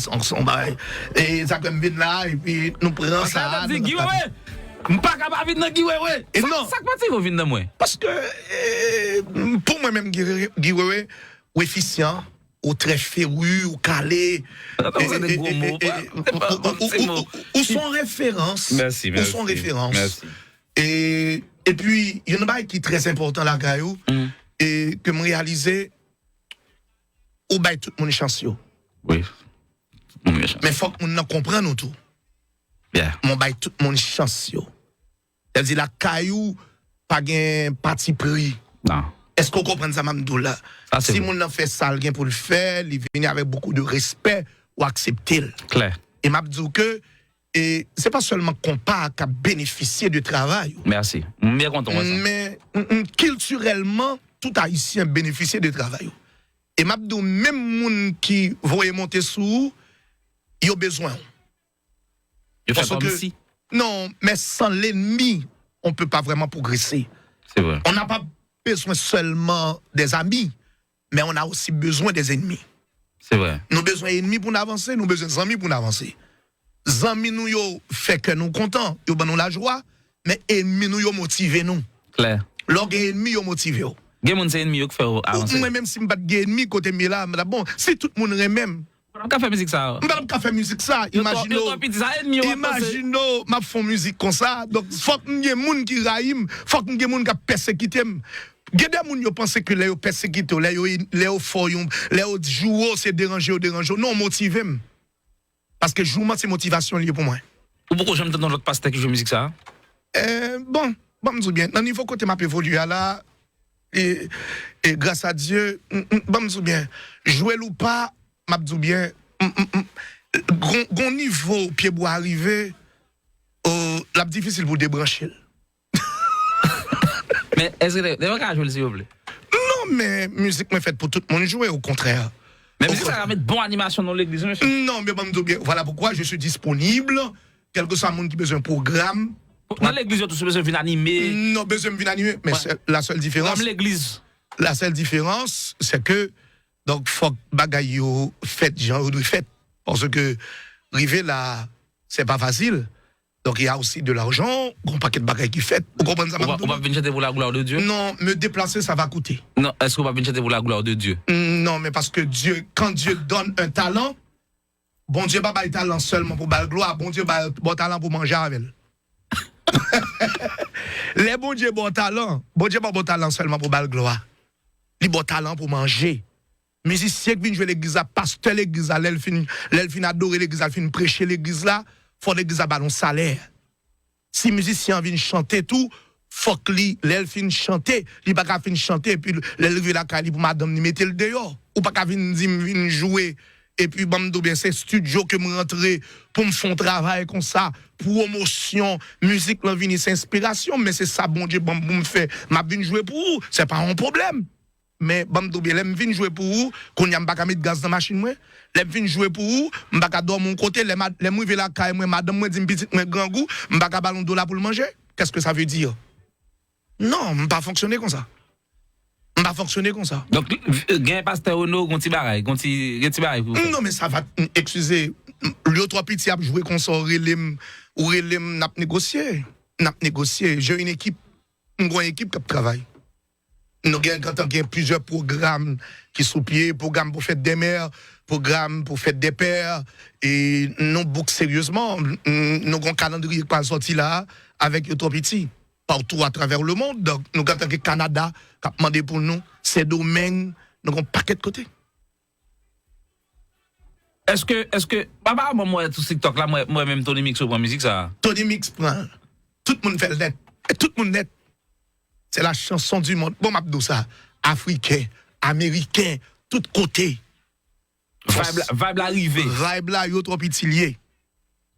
B: Et ça, comme vient là, et puis nous prenons ça.
A: Je suis pas capable de venir dans Giwewe. Et non. Ça que vous venez dans moi.
B: Parce que, pour moi-même, Giwewe, ou efficient, ou très féru, ou calé, ou son référence.
A: Merci.
B: Ou son référence. Merci. Et puis, il y a un bail qui est très important là, Gaïou, et que me réaliser, ou bail tout le monde chanceux.
A: Oui.
B: Mais il faut que nous comprenions tout.
A: Bien.
B: Mon bail tout le monde chanceux. C'est-à-dire, la Gaïou, pas de parti pris.
A: Non.
B: Est-ce qu'on comprend ça, Mamdoula? Si mon fait ça, il pour le faire, il vient avec beaucoup de respect ou accepter.
A: Clair.
B: Et m'a dit que c'est pas seulement qu'on pas qu'à bénéficier du travail.
A: Merci. Bien content.
B: Mais culturellement, tout Haïtien bénéficie du travail. Et m'a dit même moun qui voyait monter sous, il a besoin.
A: Il fait comme si.
B: Non, mais sans l'ennemi, on peut pas vraiment progresser.
A: C'est vrai.
B: On n'a pas besoin seulement des amis, mais on a aussi besoin des ennemis.
A: C'est vrai.
B: Nous avons besoin d'ennemis pour avancer, nous avons besoin d'amis pour avancer. Les amis nous fait que nous contents, ils nous la joie, mais ennemis nous motivent nous.
A: Clair.
B: Lorsque ennemis nous motivent.
A: Gen moun c'est ennemi qui fait avancer.
B: Moi même si je ne pas ennemi côté là, bon, si tout le monde même
A: on peut faire musique ça.
B: On peut faire musique ça. Imaginons m'a font musique comme ça. Donc faut que y ait moun qui raïm, faut que y ait moun qui persécuté. Gede moun yo pense que les yo persécuté, les yo fort, les yo jouer c'est déranger. Non, motiver. Parce que jouement c'est motivation lié pour moi.
A: Ou pourquoi j'aime dans l'autre pasteur qui joue musique ça?
B: Bon, me bien. Dans niveau côté m'a évolué là et grâce à Dieu, me bien. Jouer ou pas m'a dit bien, gon niveau pied bois arrivé, la difficile pour débrancher.
A: Mais est-ce que vous avez joué s'il vous plaît?
B: Non, mais musique m'est faite pour tout le monde jouer, au contraire.
A: Mais musique ça va mettre bonne animation dans l'église, monsieur?
B: Non, mais me dit bien, voilà pourquoi je suis disponible, quel que soit le monde qui a besoin d'un programme.
A: Dans l'église, tu as besoin de venir animer?
B: Non, besoin de venir animer, mais la seule différence.
A: Dans l'église.
B: La seule différence, c'est que donc faut bagay yo fait genre de fait parce que river là c'est pas facile. Donc il y a aussi de l'argent, un paquet de bagailles qui fait. Vous comprenez ça?
A: On va venir chanter pour la gloire de Dieu.
B: Non, me déplacer ça va coûter.
A: Non, est-ce qu'on va venir chanter pour la gloire de Dieu?
B: Non, mais parce que Dieu quand Dieu donne un talent, bon Dieu pas un talent seulement pour la gloire, bon Dieu bon talent pour manger avec. Les bon Dieu bon talent pas bon talent seulement pour bal gloire. Il bon talent pour manger. Musicien qui vient jouer l'église là, pasteur l'église là, l'elle fin adorer l'église là, fin prêcher l'église là, faut l'église là ballon salaire. Si musicien vient chanter tout, faut que l'elle fin chanter, il pas fin chanter puis l'élever la cali pour madame ni mettre le dehors ou pas vinn jouer et puis bien c'est studio que me rentrer pour me faire travail comme ça, promotion, musique là vini c'est inspiration mais c'est ça bon Dieu bon me fait m'a vinn jouer pour vous, c'est pas un problème. Mais bien l'aime vinn jouer pour vous, qu'on y a pas mettre gaz dans machine moi, l'aime vinn jouer pour vous, m'pa dormir mon côté, l'aime river la caille moi madame moi dit petite moi grand goût, m'pa ballon dollar pour le manger. Qu'est-ce que ça veut dire? Non, m'pas fonctionner comme ça. M'pas fonctionner comme ça.
A: Donc gain pasteur Ono gonti baray
B: non mais ça va excusez, l'autre petit a joué comme ça relem n'a négocier. J'ai une équipe, une grande équipe qui travaille. Nous avons plusieurs programmes qui sont pieds, programmes pour faire des mères, programmes pour faire des pères, et nous book sérieusement. Nous avons un calendrier qui est sorti là avec les petits, partout à travers le monde. Donc, nous avons le Canada qui a demandé pour nous, ces domaines, nous avons un paquet de côté.
A: Est-ce que, moi, tout TikTok là, moi-même, Tony Mix prend musique ça?
B: Tony Mix prend. Tout le monde fait le net. Et tout le monde net. C'est la chanson du monde. Bon, m'abdou ça. Africain, américain, tout côté.
A: Vibe l'arrivée.
B: Vibe là, yo trop petit lié.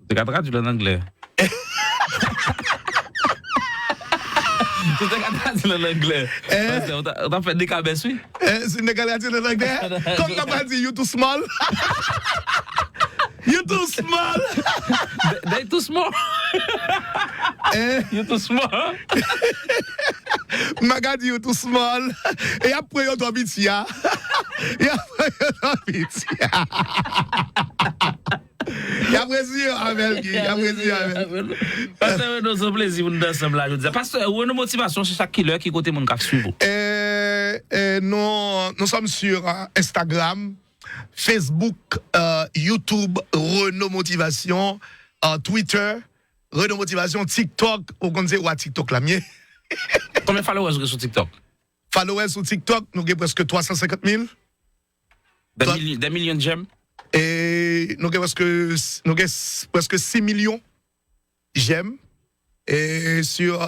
A: Tu as traduit en anglais. Tu as traduit en anglais. On a fait des cabesses, oui?
B: C'est une traduit en anglais? Comme t'as pas dit, you too small? You too small?
A: They too small. You too small.
B: Magadi you too small. Et après yo trop petit ya. Et après yo trop petit. Et après si avec
A: parce que nous avons plaisir nous ensemble là je dis parce que une motivation chez chaque killer qui côté mon cap suivre.
B: Nous sommes sur Instagram, Facebook, YouTube, Renault Motivation, Twitter, Renault Motivation, TikTok, ou qu'on dit ouais TikTok là mieux.
A: Combien de followers sur TikTok?
B: Followers sur TikTok, nous avons presque 350 000.
A: Des millions de j'aime.
B: Et nous avons presque 6 millions j'aime. Et sur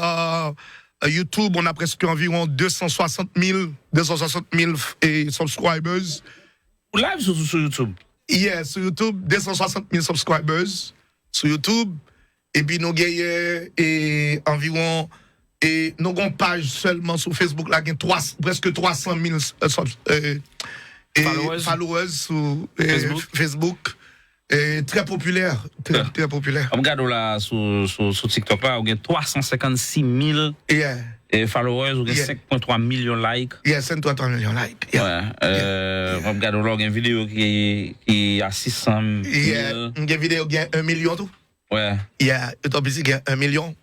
B: YouTube, on a presque environ 260 000 subscribers.
A: Live sur YouTube?
B: Yes, sur YouTube, 260 000 subscribers sur YouTube. Et puis nous avons environ, et nous avons une page seulement sur Facebook, là, presque 300 000 followers sur Facebook. Et très populaire, très populaire.
A: On regarde là sur TikTok là, on a 356 000 followers, on a 5.3 millions de likes.
B: Yes, 5.3 millions de likes.
A: On regarde là, une vidéo qui a 600 000.
B: Une vidéo qui a 1 million tout.
A: Ouais.
B: Il y a 1 million.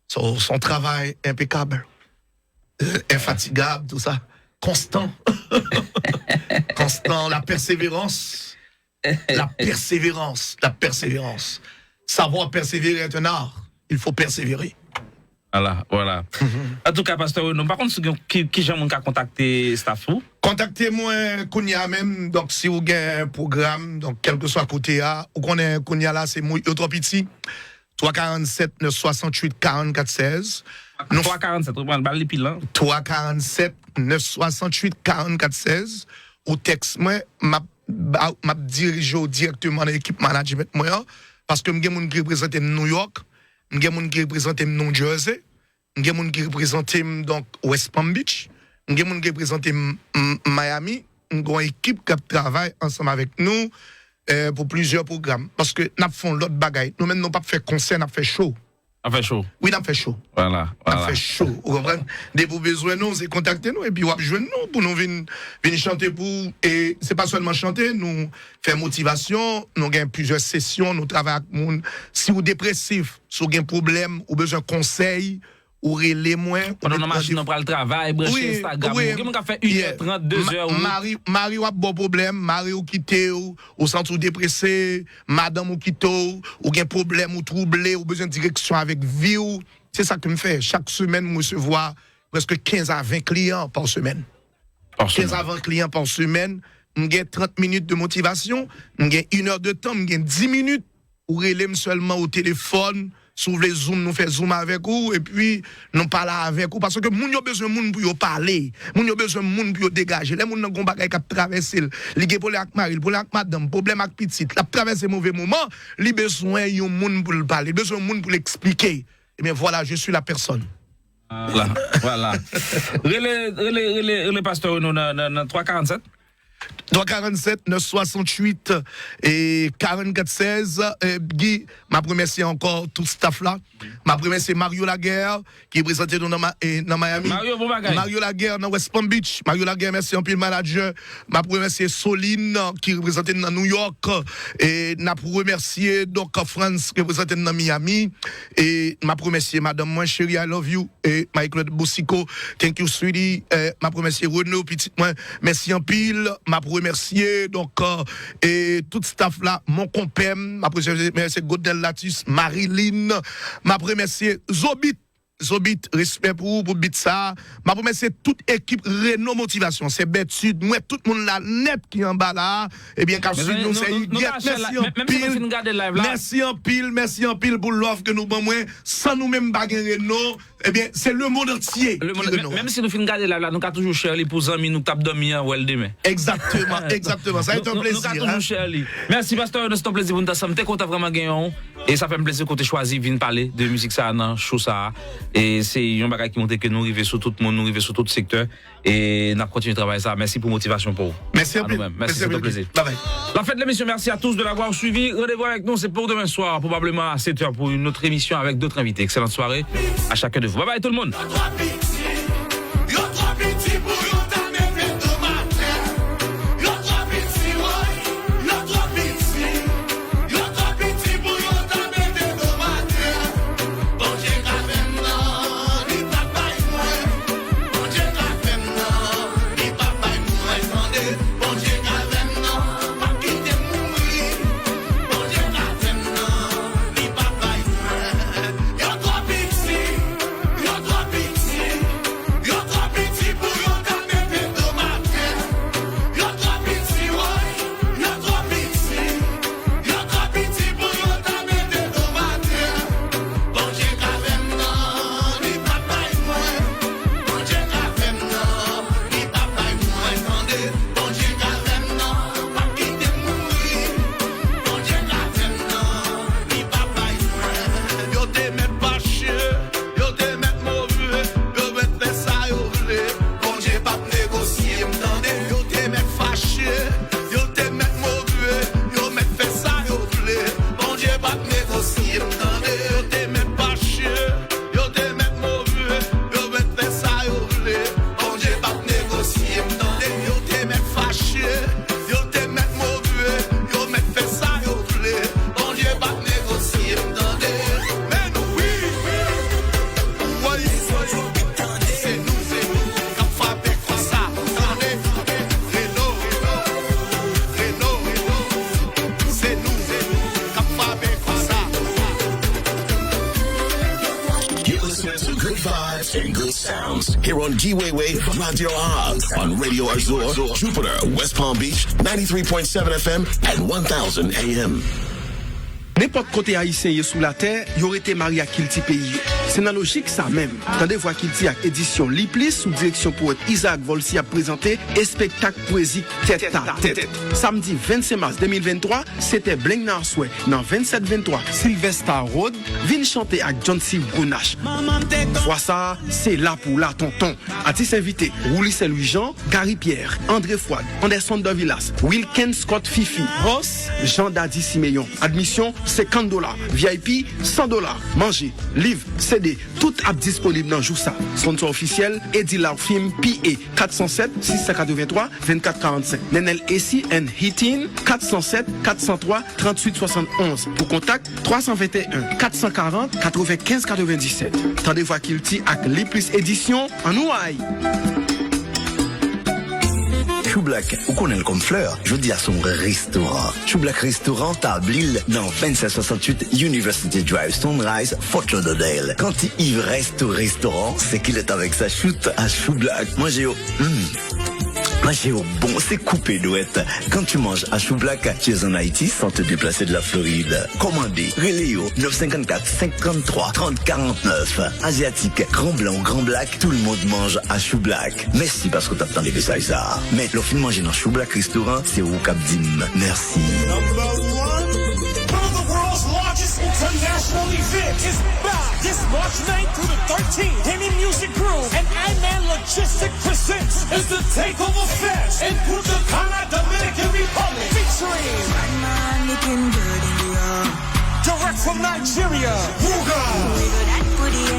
B: Son travail impeccable, infatigable, tout ça. Constant. Constant, la persévérance. La persévérance. Savoir persévérer est un art. Il faut persévérer.
A: Voilà. En tout cas, pasteur Renaud, par contre, qui j'aime contacter staff ou?
B: Contactez-moi Kounia même, donc si vous avez un programme, donc quel que soit côté A, ou qu'on est Kounia là, c'est trop petit. 347 968 44 16.
A: 347, on va le balle pile là.
B: 347 968 44 16. Ou texte moi, m'a dirigé directement à l'équipe management moi parce que m'gè moun qui représente New York, m'gè moun qui représente New Jersey, m'gè moun qui représente donc West Palm Beach, m'gè moun qui représente Miami, une équipe qui travaille ensemble avec nous pour plusieurs programmes parce que n'a font l'autre bagaille. Nous même non pas faire concert, n'a fait show.
A: On fait chaud.
B: Oui, on fait chaud.
A: Voilà.
B: On fait chaud. Vous comprenez? Dès que vous avez besoin de nous, c'est contacter nous et puis vous avez besoin de nous pour nous venir chanter pour. Et c'est pas seulement chanter, nous faire motivation, nous avons plusieurs sessions, nous travaillons avec le monde. Si vous êtes dépressif, si vous avez un problème, ou besoin de conseils, ou relais moins.
A: On a une machine, on prend le travail, brancher Instagram. On a fait 1h30, 2h.
B: Marie ou a bon problème, Marie ou quitte ou sent ou dépressé, madame ou quitte ou gen problème ou troublé ou besoin de direction avec vie ou C'est ça que me fait. Chaque semaine, je recevoir presque 15 à 20 clients par semaine. 15 à 20 clients par semaine. J'ai 30 minutes de motivation. J'ai 1 heure de temps. J'ai 10 minutes pour relayer seulement au téléphone. S'ouvre les Zoom, nous fait Zoom avec vous, et puis nous parlons avec vous. Parce que moun yo besoin de moun pour parler. Moun yo besoin de moun pour dégager. Les moun nan gon bagay k'ap traverser. Li gen problème avec mari, problème avec madame, problème avec petite. La traverser mauvais moment, li besoin yon moun pour le parler, besoin de moun pour l'expliquer. Et bien voilà, je suis la personne.
A: Voilà. Relais pasteur nous dans 347.
B: 347 968 et 44 16 Guy, ma première c'est encore tout staff là. Ma première c'est Mario Laguerre qui est présenté dans Miami. Mario Laguerre dans West Palm Beach. Mario Laguerre, merci un peu le manager. Ma première c'est Soline qui est présenté dans New York et n'a pour remercier donc France qui est présenté dans Miami et ma première c'est madame moi chérie I love you et Michael Boussico thank you sweetie ma première c'est Renaud petite moi merci en pile ma remercier donc et tout staff là mon compère ma remercier Godel Latus Marilyn ma remercier Zobit, respect pour Bitsa. Ma remercier toute équipe Renault Motivation. C'est bête sud. Moi, tout le monde là, net qui en bas là. Eh bien, car sud, nous, c'est merci en pile pour l'offre que nous avons. Sans nous-mêmes baguer Renault, eh bien, c'est le monde entier.
A: Même si nous finissons de garder là, nous avons toujours cher pour amis, nous tapons dormir ou demain.
B: Exactement. Ça a été un plaisir.
A: Nous avons toujours cher. Merci, pasteur. C'est un plaisir pour nous. Nous sommes vraiment gagnants. Et ça fait un plaisir qu'on t'ait choisi de venir parler de musique ça, dans show ça. Et c'est un bagage qui montre que nous arrivons sur tout le monde, nous arrivons sur tout le secteur. Et nous continuons de travailler ça. Merci pour la motivation pour vous.
B: Merci à vous.
A: Merci, c'est un plaisir.
B: Bye bye.
A: La fête de l'émission, merci à tous de l'avoir suivi. Rendez-vous avec nous, c'est pour demain soir, probablement à 7h pour une autre émission avec d'autres invités. Excellente soirée à chacun de vous. Bye bye tout le monde.
E: Here on Giwewe Radio Oz on Radio Azure, Jupiter, West Palm Beach, 93.7 FM and 1000 AM.
F: N'importe côté haïtien y est sous la terre, y aurait été marié à Kilti pays. C'est dans logique ça même. Tendez voir Kilti avec édition Liplis sous direction poète Isaac Volsi a présenté un spectacle poésique tête à tête. Samedi 25 mars 2023, c'était Bling Narsoué dans 27-23 Sylvester Road, vient chanter avec John C. Brunache. Fois ça, c'est là pour la tonton. Artistes invités, Roulis Louis-Jean, Gary Pierre, André Fouad, Anderson Dovilas, Wilken Scott Fifi, Ross, Jean Dadi Simeyon. Admission $50, VIP $100. Manger, livre, CD, tout app disponible dans Joussa. Sponsor officiel, Eddie Lar Film PA 407 683 2445. Nenel AC and Heating 407 403 38 71. Pour contact 321 440 95 97. Tendez voir Kilti avec les plus éditions en Ouaille.
G: Chou Black, ou qu'on aime comme fleur, je dis à son restaurant. Chou Black Restaurant, table Lille, dans 2768 University Drive, Sunrise, Fort Lauderdale. Quand il reste au restaurant, c'est qu'il est avec sa shoot à Chou Black. Mangez au bon, c'est coupé douette. Quand tu manges à Chou Black, tu es en Haïti sans te déplacer de la Floride. Commandez, Reléo, 954 53 30 49. Asiatique, grand blanc, grand black, tout le monde mange à Chou Black. Merci parce que t'as tant de ça. Mais le film manger dans Chou Black Restaurant, c'est au Cap Dim. Merci.
H: International event is back this March 9th through the 13th. Henny Music Group and I-Man Logistic presents is the Takeover Fest in Punta Cana, Dominican Republic, featuring direct from Nigeria, Ruga,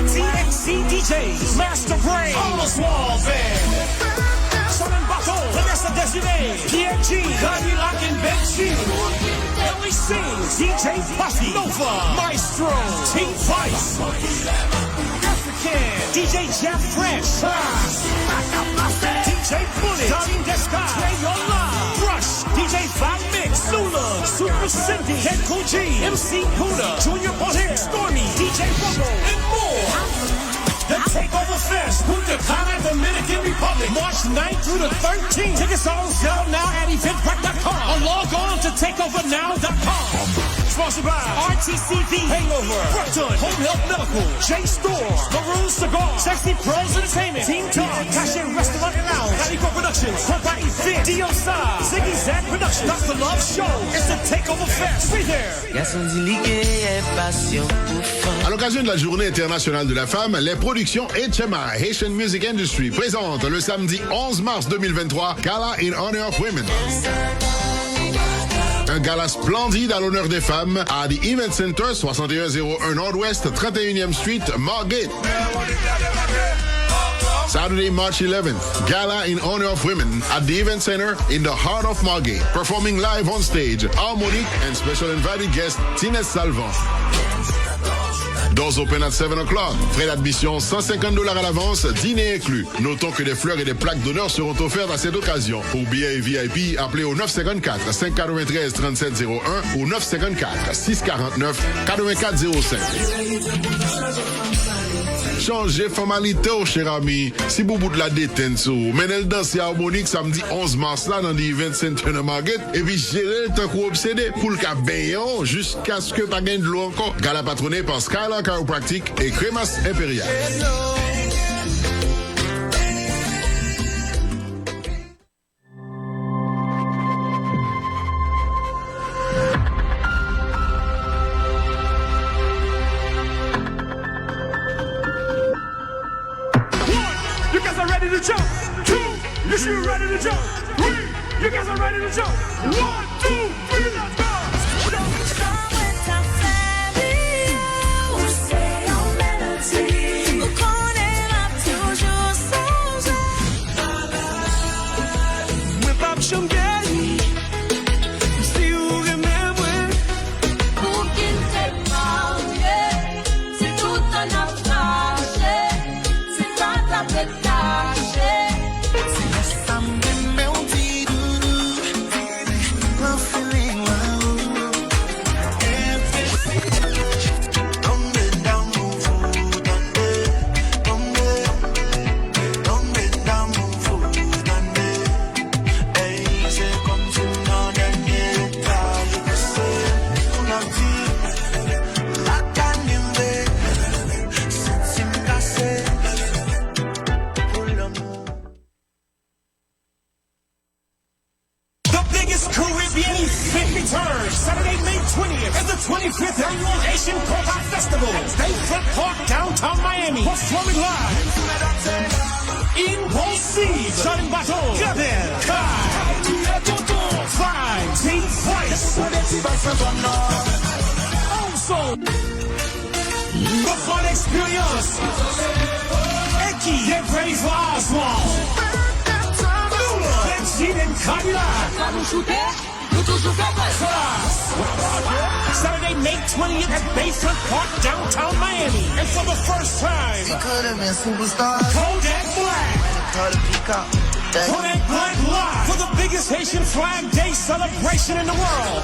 H: TXC DJs, Master Brain, Oswald Band, Sonnen Baton, Vanessa Desiree, PNG, Daddy Lock and Benji, LEC, DJ Puffy, Nova, Maestro, Team Vice, African, DJ Jeff French, DJ Bullet, Darlene Desca, Trey Yola, Brush, DJ Val Mix, Lula, Super Cindy, Ken Koji, MC Huda, Junior Bonnet, Stormy, DJ Bubble, and more. The Takeover Fest, Punta Cana, Dominican Republic, March 9th through the 13th. Tickets are on sale now at eventbrite.com or log on to takeovernow.com. Sponsored by RTCV, Hangover, Brooklyn, Home Health Medical, J-Store, Maroon Cigar, Sexy Pros Entertainment, Team Talk, Cashier Restaurant and Lounge, Calico Productions, Papa Event, Diosa, Ziggy Zag Productions, Dr. Love Show. It's the Takeover Fest. Be there.
I: À l'occasion de la Journée internationale de la femme, les productions HMI, Haitian Music Industry, présentent le samedi 11 mars 2023 Gala in Honor of Women. Un gala splendide à l'honneur des femmes à The Event Center, 6101 Northwest, 31e Street, Margate. Saturday, March 11th, Gala in Honor of Women at the Event Center in the heart of Margate. Performing live on stage, Harmonic and special invited guest, Tines Salvant. Doors open at 7 o'clock. Frais d'admission $150 à l'avance, dîner inclus. Notons que des fleurs et des plaques d'honneur seront offertes à cette occasion. Pour billets et VIP, appelez au 954-593-3701 ou 954-649-8405. Changez formalité, cher ami. Si vous bout de la détente, menez le danser harmonique samedi 11 mars là dans l'Event Center de Margate et puis gérer le temps qu'on obsédé pour le cas bayon jusqu'à ce que pas gagne de l'eau encore. Gala patronné par Skylar Chiropractic et Crémas Impérial.
H: Jump. 2, you should ready to jump. 3, you guys are ready to jump. 1, 2, 3, let's go. Saturday, May 20th is the 25th Annual Asian Combat Festival at Bayfront Park, downtown Miami. Performing live in Boise, Sonnen Baton, Gabel, Kai, Fine, Team Vice, also the fun experience, Eki, get ready for Oswald, Lula, Benji and Cadillac. Saturday, May 20th at Bayfront Park, downtown Miami. And for the first time, Kodak Black. Kodak Black Live. for the biggest Haitian Flag Day celebration in the world.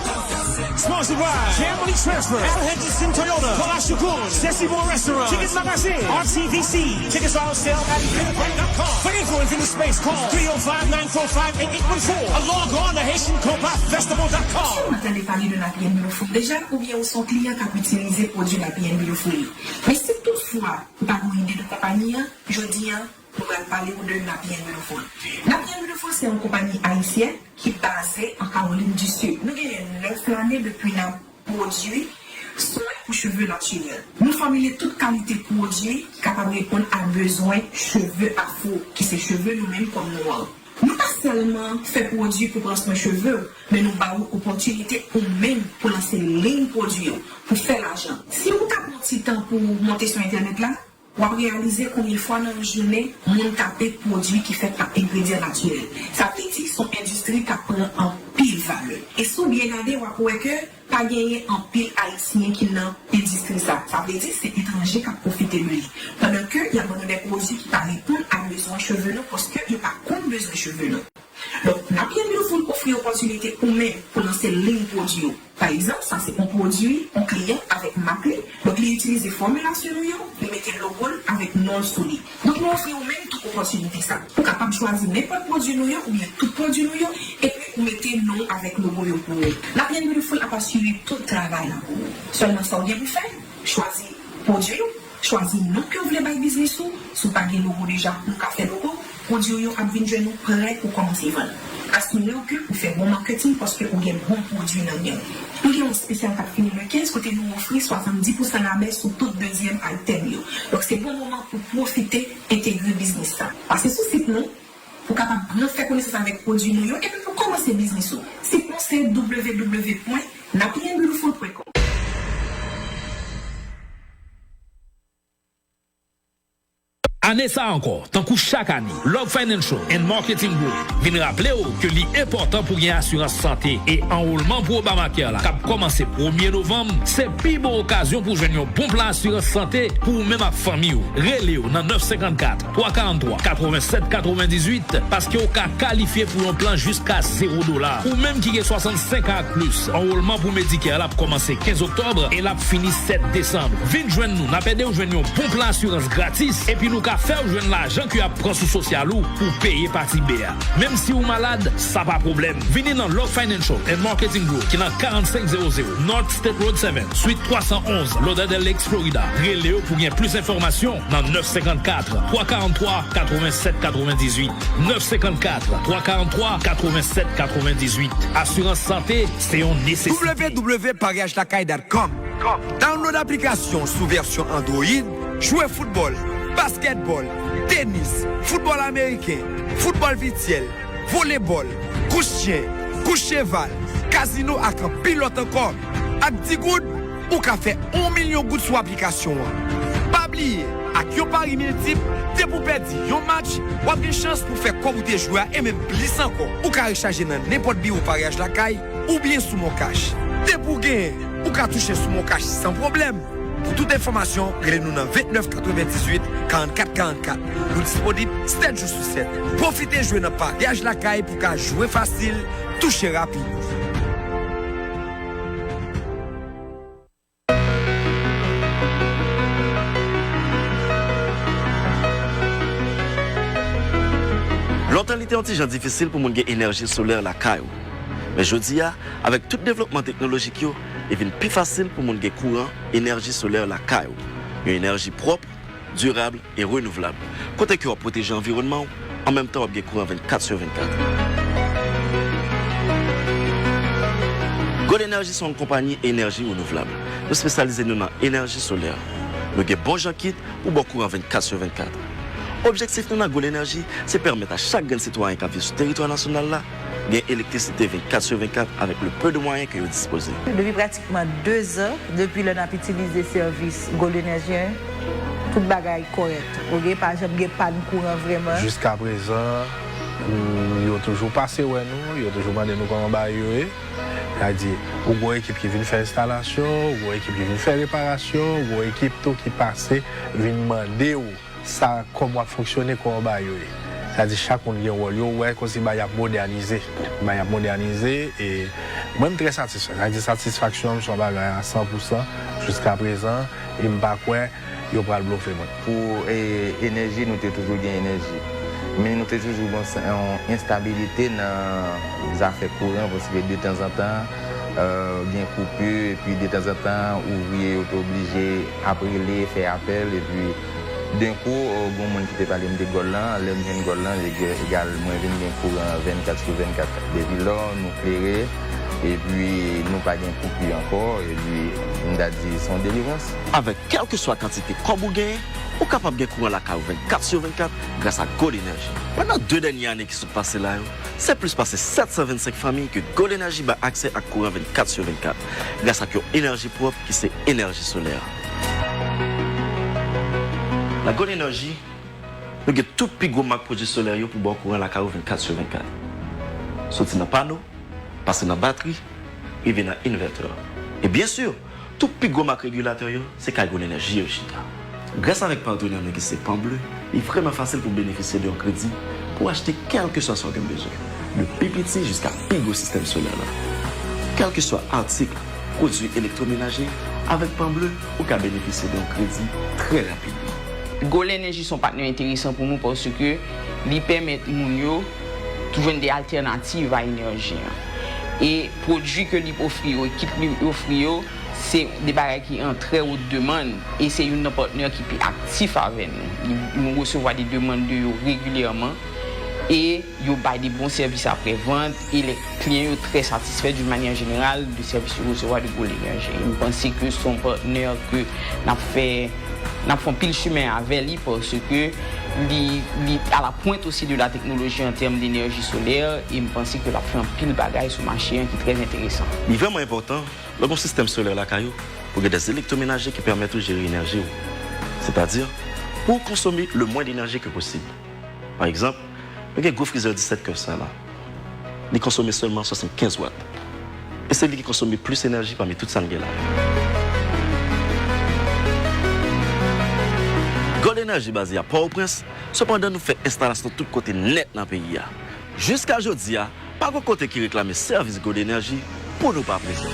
H: Sponsored by Camry Transfer, Al Henderson Toyota, Palace Shagun, Sesimo Restaurant, Tickets Magazine, RTVC. Tickets are on sale at eventbrite.com. For info in the space, call 305-945-8814 or log on to HaitianCompatFestival.com.
J: Vous m'entendez parler de Napien Biofood déjà ou bien son client qui a utilisé le produit Napien Biofood. Mais si toutefois, vous n'avez pas une idée de compagnie, je dis, nous allons parler de Napien Biofood. Napien Biofood, c'est une compagnie haïtienne qui est basée en Caroline du Sud. Nous avons 9 années depuis notre produit soins pour cheveux naturels. Nous formulons toute qualité de produits capables de répondre à besoins cheveux afro, qui sont cheveux nous-mêmes comme nous. Nous pas seulement fait produits pour prendre soin cheveux, mais nous avons opportunité ou même pour lancer ligne produits pour faire l'argent. Si vous avez un petit temps pour monter sur Internet là, vous allez réaliser combien de fois dans une journée, vous tapez produits qui fait par ingrédients naturels. Ça veut dire que son industrie qui prend en pile valeur. Et si vous bien regardez, vous voyez que pas gagner en pile haïtien qui n'a industrie ça. Ça veut dire que c'est étranger qui a profité de lui. Pendant qu'il y a des produits qui répondent à besoin cheveux parce qu'il n'y a pas de besoin cheveux. Donc, Napien Biofood offre une opportunité pour même pour lancer ligne produit. Par exemple, ça c'est un produit, un client avec marque. Donc, il utilise des formulations, il met le logo avec non solide. Donc, nous offrons même toute opportunité ça. Pour capable de choisir n'importe produit ou bien tout produit et puis vous mettez non avec le logo pour vous. Napien Biofood a pas suivi tout le travail là. Seulement ça, vous faire, choisir produit, choisir non que vous voulez faire business ou, si vous n'avez pas de logo déjà, vous avez fait logo. Produits ont besoin nous prêts pour commencer à vendre. Assurez-vous que vous faites bon marketing parce que vous avez bon produit dans le gain. Nous avons un spécial qui finit le 15, côté nous offrir 70% la baisse sur tout deuxième item. Donc c'est bon moment pour profiter et intégrer le business. Parce que sur ce site, nous, pour capable de faire connaissance avec produits nous et puis pour commencer le business. C'est pour www.napienbiofood.com.
A: Année ça encore, tant que chaque année, Love Financial and Marketing Group vient rappeler que l'important pour gagner assurance santé et enrôlement pour Obamacare là, qui a commencé 1er novembre, c'est plus bonne occasion pour joindre un bon plan assurance santé pour même à famille. Relais dans 954 343 87 98 parce que vous avez qualifié pour un plan jusqu'à $0 ou même qui est 65 ans plus. Enrôlement pour Medicare là commencé 15 octobre et là fini 7 décembre. Venez joindre nous, n'a pas de joindre un bon plan assurance gratis et puis nous faire jouer l'argent que a pris sous social ou pour payer partie BA. Même si vous malade, ça pas problème. Venez dans Love Financial and Marketing Group qui est dans 4500 North State Road 7, suite 311, Lauderdale Lakes, Florida. Relais pour gagner plus d'informations dans 954 343 87 98. 954 343 87 98. Assurance santé, c'est une nécessité.
K: www.pariagelacay.com. Download l'application sous version Android, jouez football, basketball, tennis, football américain, football virtuel, volleyball, couche-chien, couche-cheval, casino avec un pilote encore. Avec 10 gouttes, ou qu'a fait 1 million de gouttes sur l'application. Pas oublier, avec un pari multiple, t'es pour perdre un match, ou avez une chance pour faire comme des joueurs et même plus encore. Ou qu'a recharger dans n'importe bio pariage la caille, ou bien sous mon cash. T'es pour gagner, ou qu'a toucher sous mon cash sans problème. Pour toute information, relez-nous dans 29 98 44 44. Nous disponibles 7 jours sur 7. Profitez de jouer dans pariage la caille pour qu'à jouer facile, toucher rapide.
L: Longtemps, il était un petit difficile pour gagner énergie solaire la caille. Mais je dis, avec tout le développement technologique, il devient plus facile pour gagner courant, énergie solaire la caille. Une énergie propre, durable et renouvelable. Côté que vous protégez l'environnement, en même temps, vous gagner courant 24/24. Gold Energy sont une compagnie énergie renouvelable. Nous spécialisons dans l'énergie solaire. Nous avons bon gens kit ou bon courant 24/24. L'objectif de Gold Energy, c'est permettre à chaque citoyen qui vit sur le territoire national là, gagner électricité 24/24 avec le peu de moyens que vous disposez.
M: Depuis pratiquement 2 ans, depuis que nous avons utilisé le service Gold Energy, tout le bagage est correct. Par exemple, il n'y a pas de courant vraiment.
N: Jusqu'à présent, ils ont toujours passé nous, ils ont toujours demandé nous comment bailler. C'est-à-dire, ou une équipe qui vient faire installation, ou une équipe qui vient faire réparation, ou une équipe qui passe, vient demander ça comment fonctionner comment bailler. C'est-à-dire chaque monde a un rôle, ouais, comme si il y a modernisé. Il y a modernisé et moi, je suis très satisfait. C'est-à-dire satisfaction, je suis à 100% jusqu'à présent. Et je ne sais pas quoi, il va le bluffer.
O: Pour l'énergie, nous avons toujours gagné l'énergie. Mais nous avons toujours une instabilité dans les affaires courantes parce que de temps en temps, il y a une coupure et puis de temps en temps, ouvrier est obligé après les faire appel et puis d'un coup, il y a des gens qui te parlent de Golan, les gens de Golan également viennent courant 24 sur 24. Depuis là, nous clairons et puis nous pas de coupure encore et puis nous avons dit son délivrance.
L: Avec quelle que soit la quantité qu'on vous gagne, vous êtes capable de courir la cave 24 sur 24 grâce à Gold Energy. Pendant 2 dernières années qui sont passées là, c'est plus passé 725 familles que Gold Energy a accès à courant 24 sur 24 grâce à une énergie propre qui c'est énergie solaire. La Gold Energy, nous avons tout plus gros produit solaire pour boire courant la cave 24 sur 24. Sorti dans le panneau, passer dans la batterie, et venir dans l'inverteur. Et bien sûr, tout plus gros régulateur, c'est Gold Energy. Grâce avec partenaire qui c'est Pan Bleu, il est vraiment facile pour bénéficier d'un crédit pour acheter quel que soit son besoin. De PPT jusqu'à Pigo système solaire. Quel que soit article, produit électroménager, avec Pan Bleu, vous pouvez bénéficier d'un crédit très rapidement.
P: Gold Energy sont partenaires intéressants pour nous parce que ils permettent de trouver des alternatives à l'énergie. Et les produits que nous offrons, c'est des bagages qui ont très haute demande et c'est un partenaire qui est actif avec nous. Nous recevons des demandes de régulièrement et ils ont des bons services après-vente et les clients sont très satisfaits d'une manière générale du service qu'ils reçoivent de Gold Energy. Nous pensons que c'est un partenaire que nous fait pile chemin avec lui parce que à la pointe aussi de la technologie en termes d'énergie solaire et je pense que la fait un pile bagaille sur le marché qui est très intéressant.
L: Il est vraiment important le bon système solaire la caillou pour des électroménagers qui permettent de gérer l'énergie. C'est-à-dire pour consommer le moins d'énergie que possible. Par exemple, le gros freezer 17 que ça là, il consomme seulement 75 watts. Et c'est lui qui consomme plus d'énergie parmi toutes ces là. Gold Energy basé à Port-au-Prince, cependant nous fait installation de tous côtés net dans le pays. Jusqu'à aujourd'hui, pas de côté qui réclame service Gold Energy pour nous pas plaisir.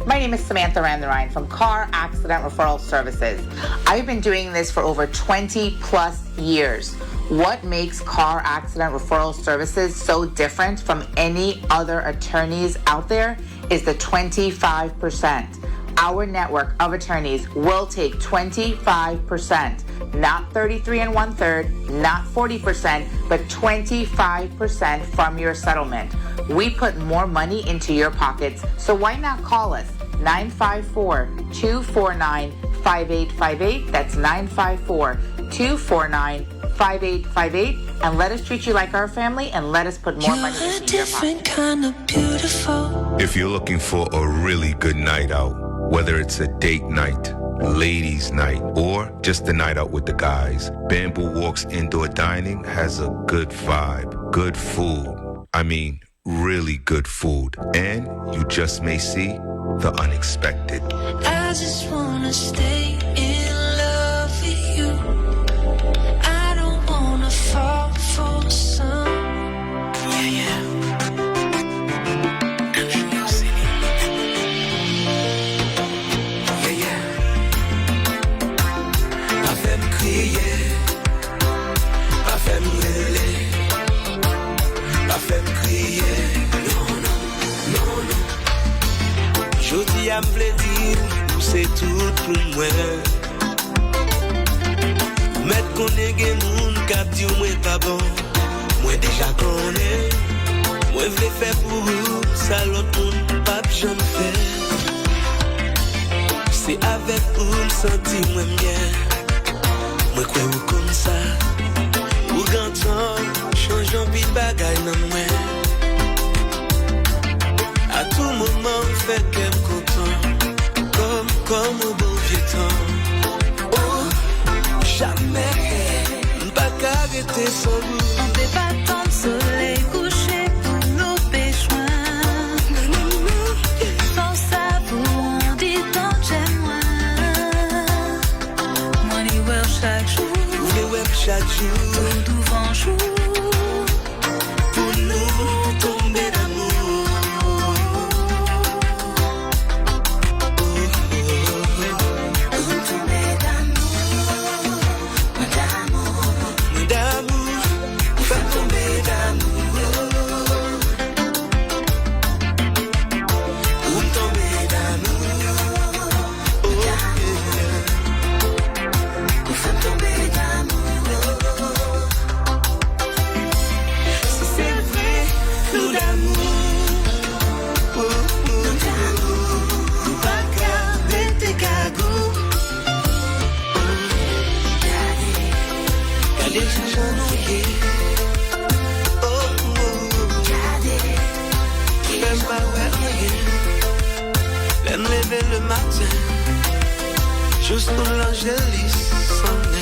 Q: My name is Samantha Randharine from Car Accident Referral Services. I've been doing this for over 20 plus years. What makes Car Accident Referral Services so different from any other attorneys out there is the 25%. Our network of attorneys will take 25%, not 33 1/3, not 40%, but 25% from your settlement. We put more money into your pockets, so why not call us? 954-249-5858. That's 954-249-5858. And let us treat you like our family and let us put more money into your pocket.
R: Kind of beautiful. If you're looking for a really good night out, whether it's a date night, ladies' night, or just a night out with the guys, Bamboo Walks Indoor Dining has a good vibe, good food. I mean, really good food. And you just may see the unexpected.
S: I just wanna stay in love with you. I don't wanna fall for some. Yeah, yeah.
H: Jodi a m'vle dire, c'est tout pour moi. Met konnen gen moun k'ap di ou mwen pas bon. Moi déjà connais. Moi vle faire pour vous, ça l'autre moun pas j'en fais. C'est avec vous m'senti moi bien. Moi quoi ou comme ça. Ou gantan, changeant vite
T: comme au bon vieux temps. Oh, jamais, pas qu'arrêter sans vous.
S: On peut pas tant de soleil couché pour nos péchoins. Pense à vous, on dit tant j'aime moi. Moi, les web chaque jour.
T: Les web chaque jour.
S: Tout devant jour.
T: Pour nous tomber d'amour. Le matin, juste pour l'angéliste.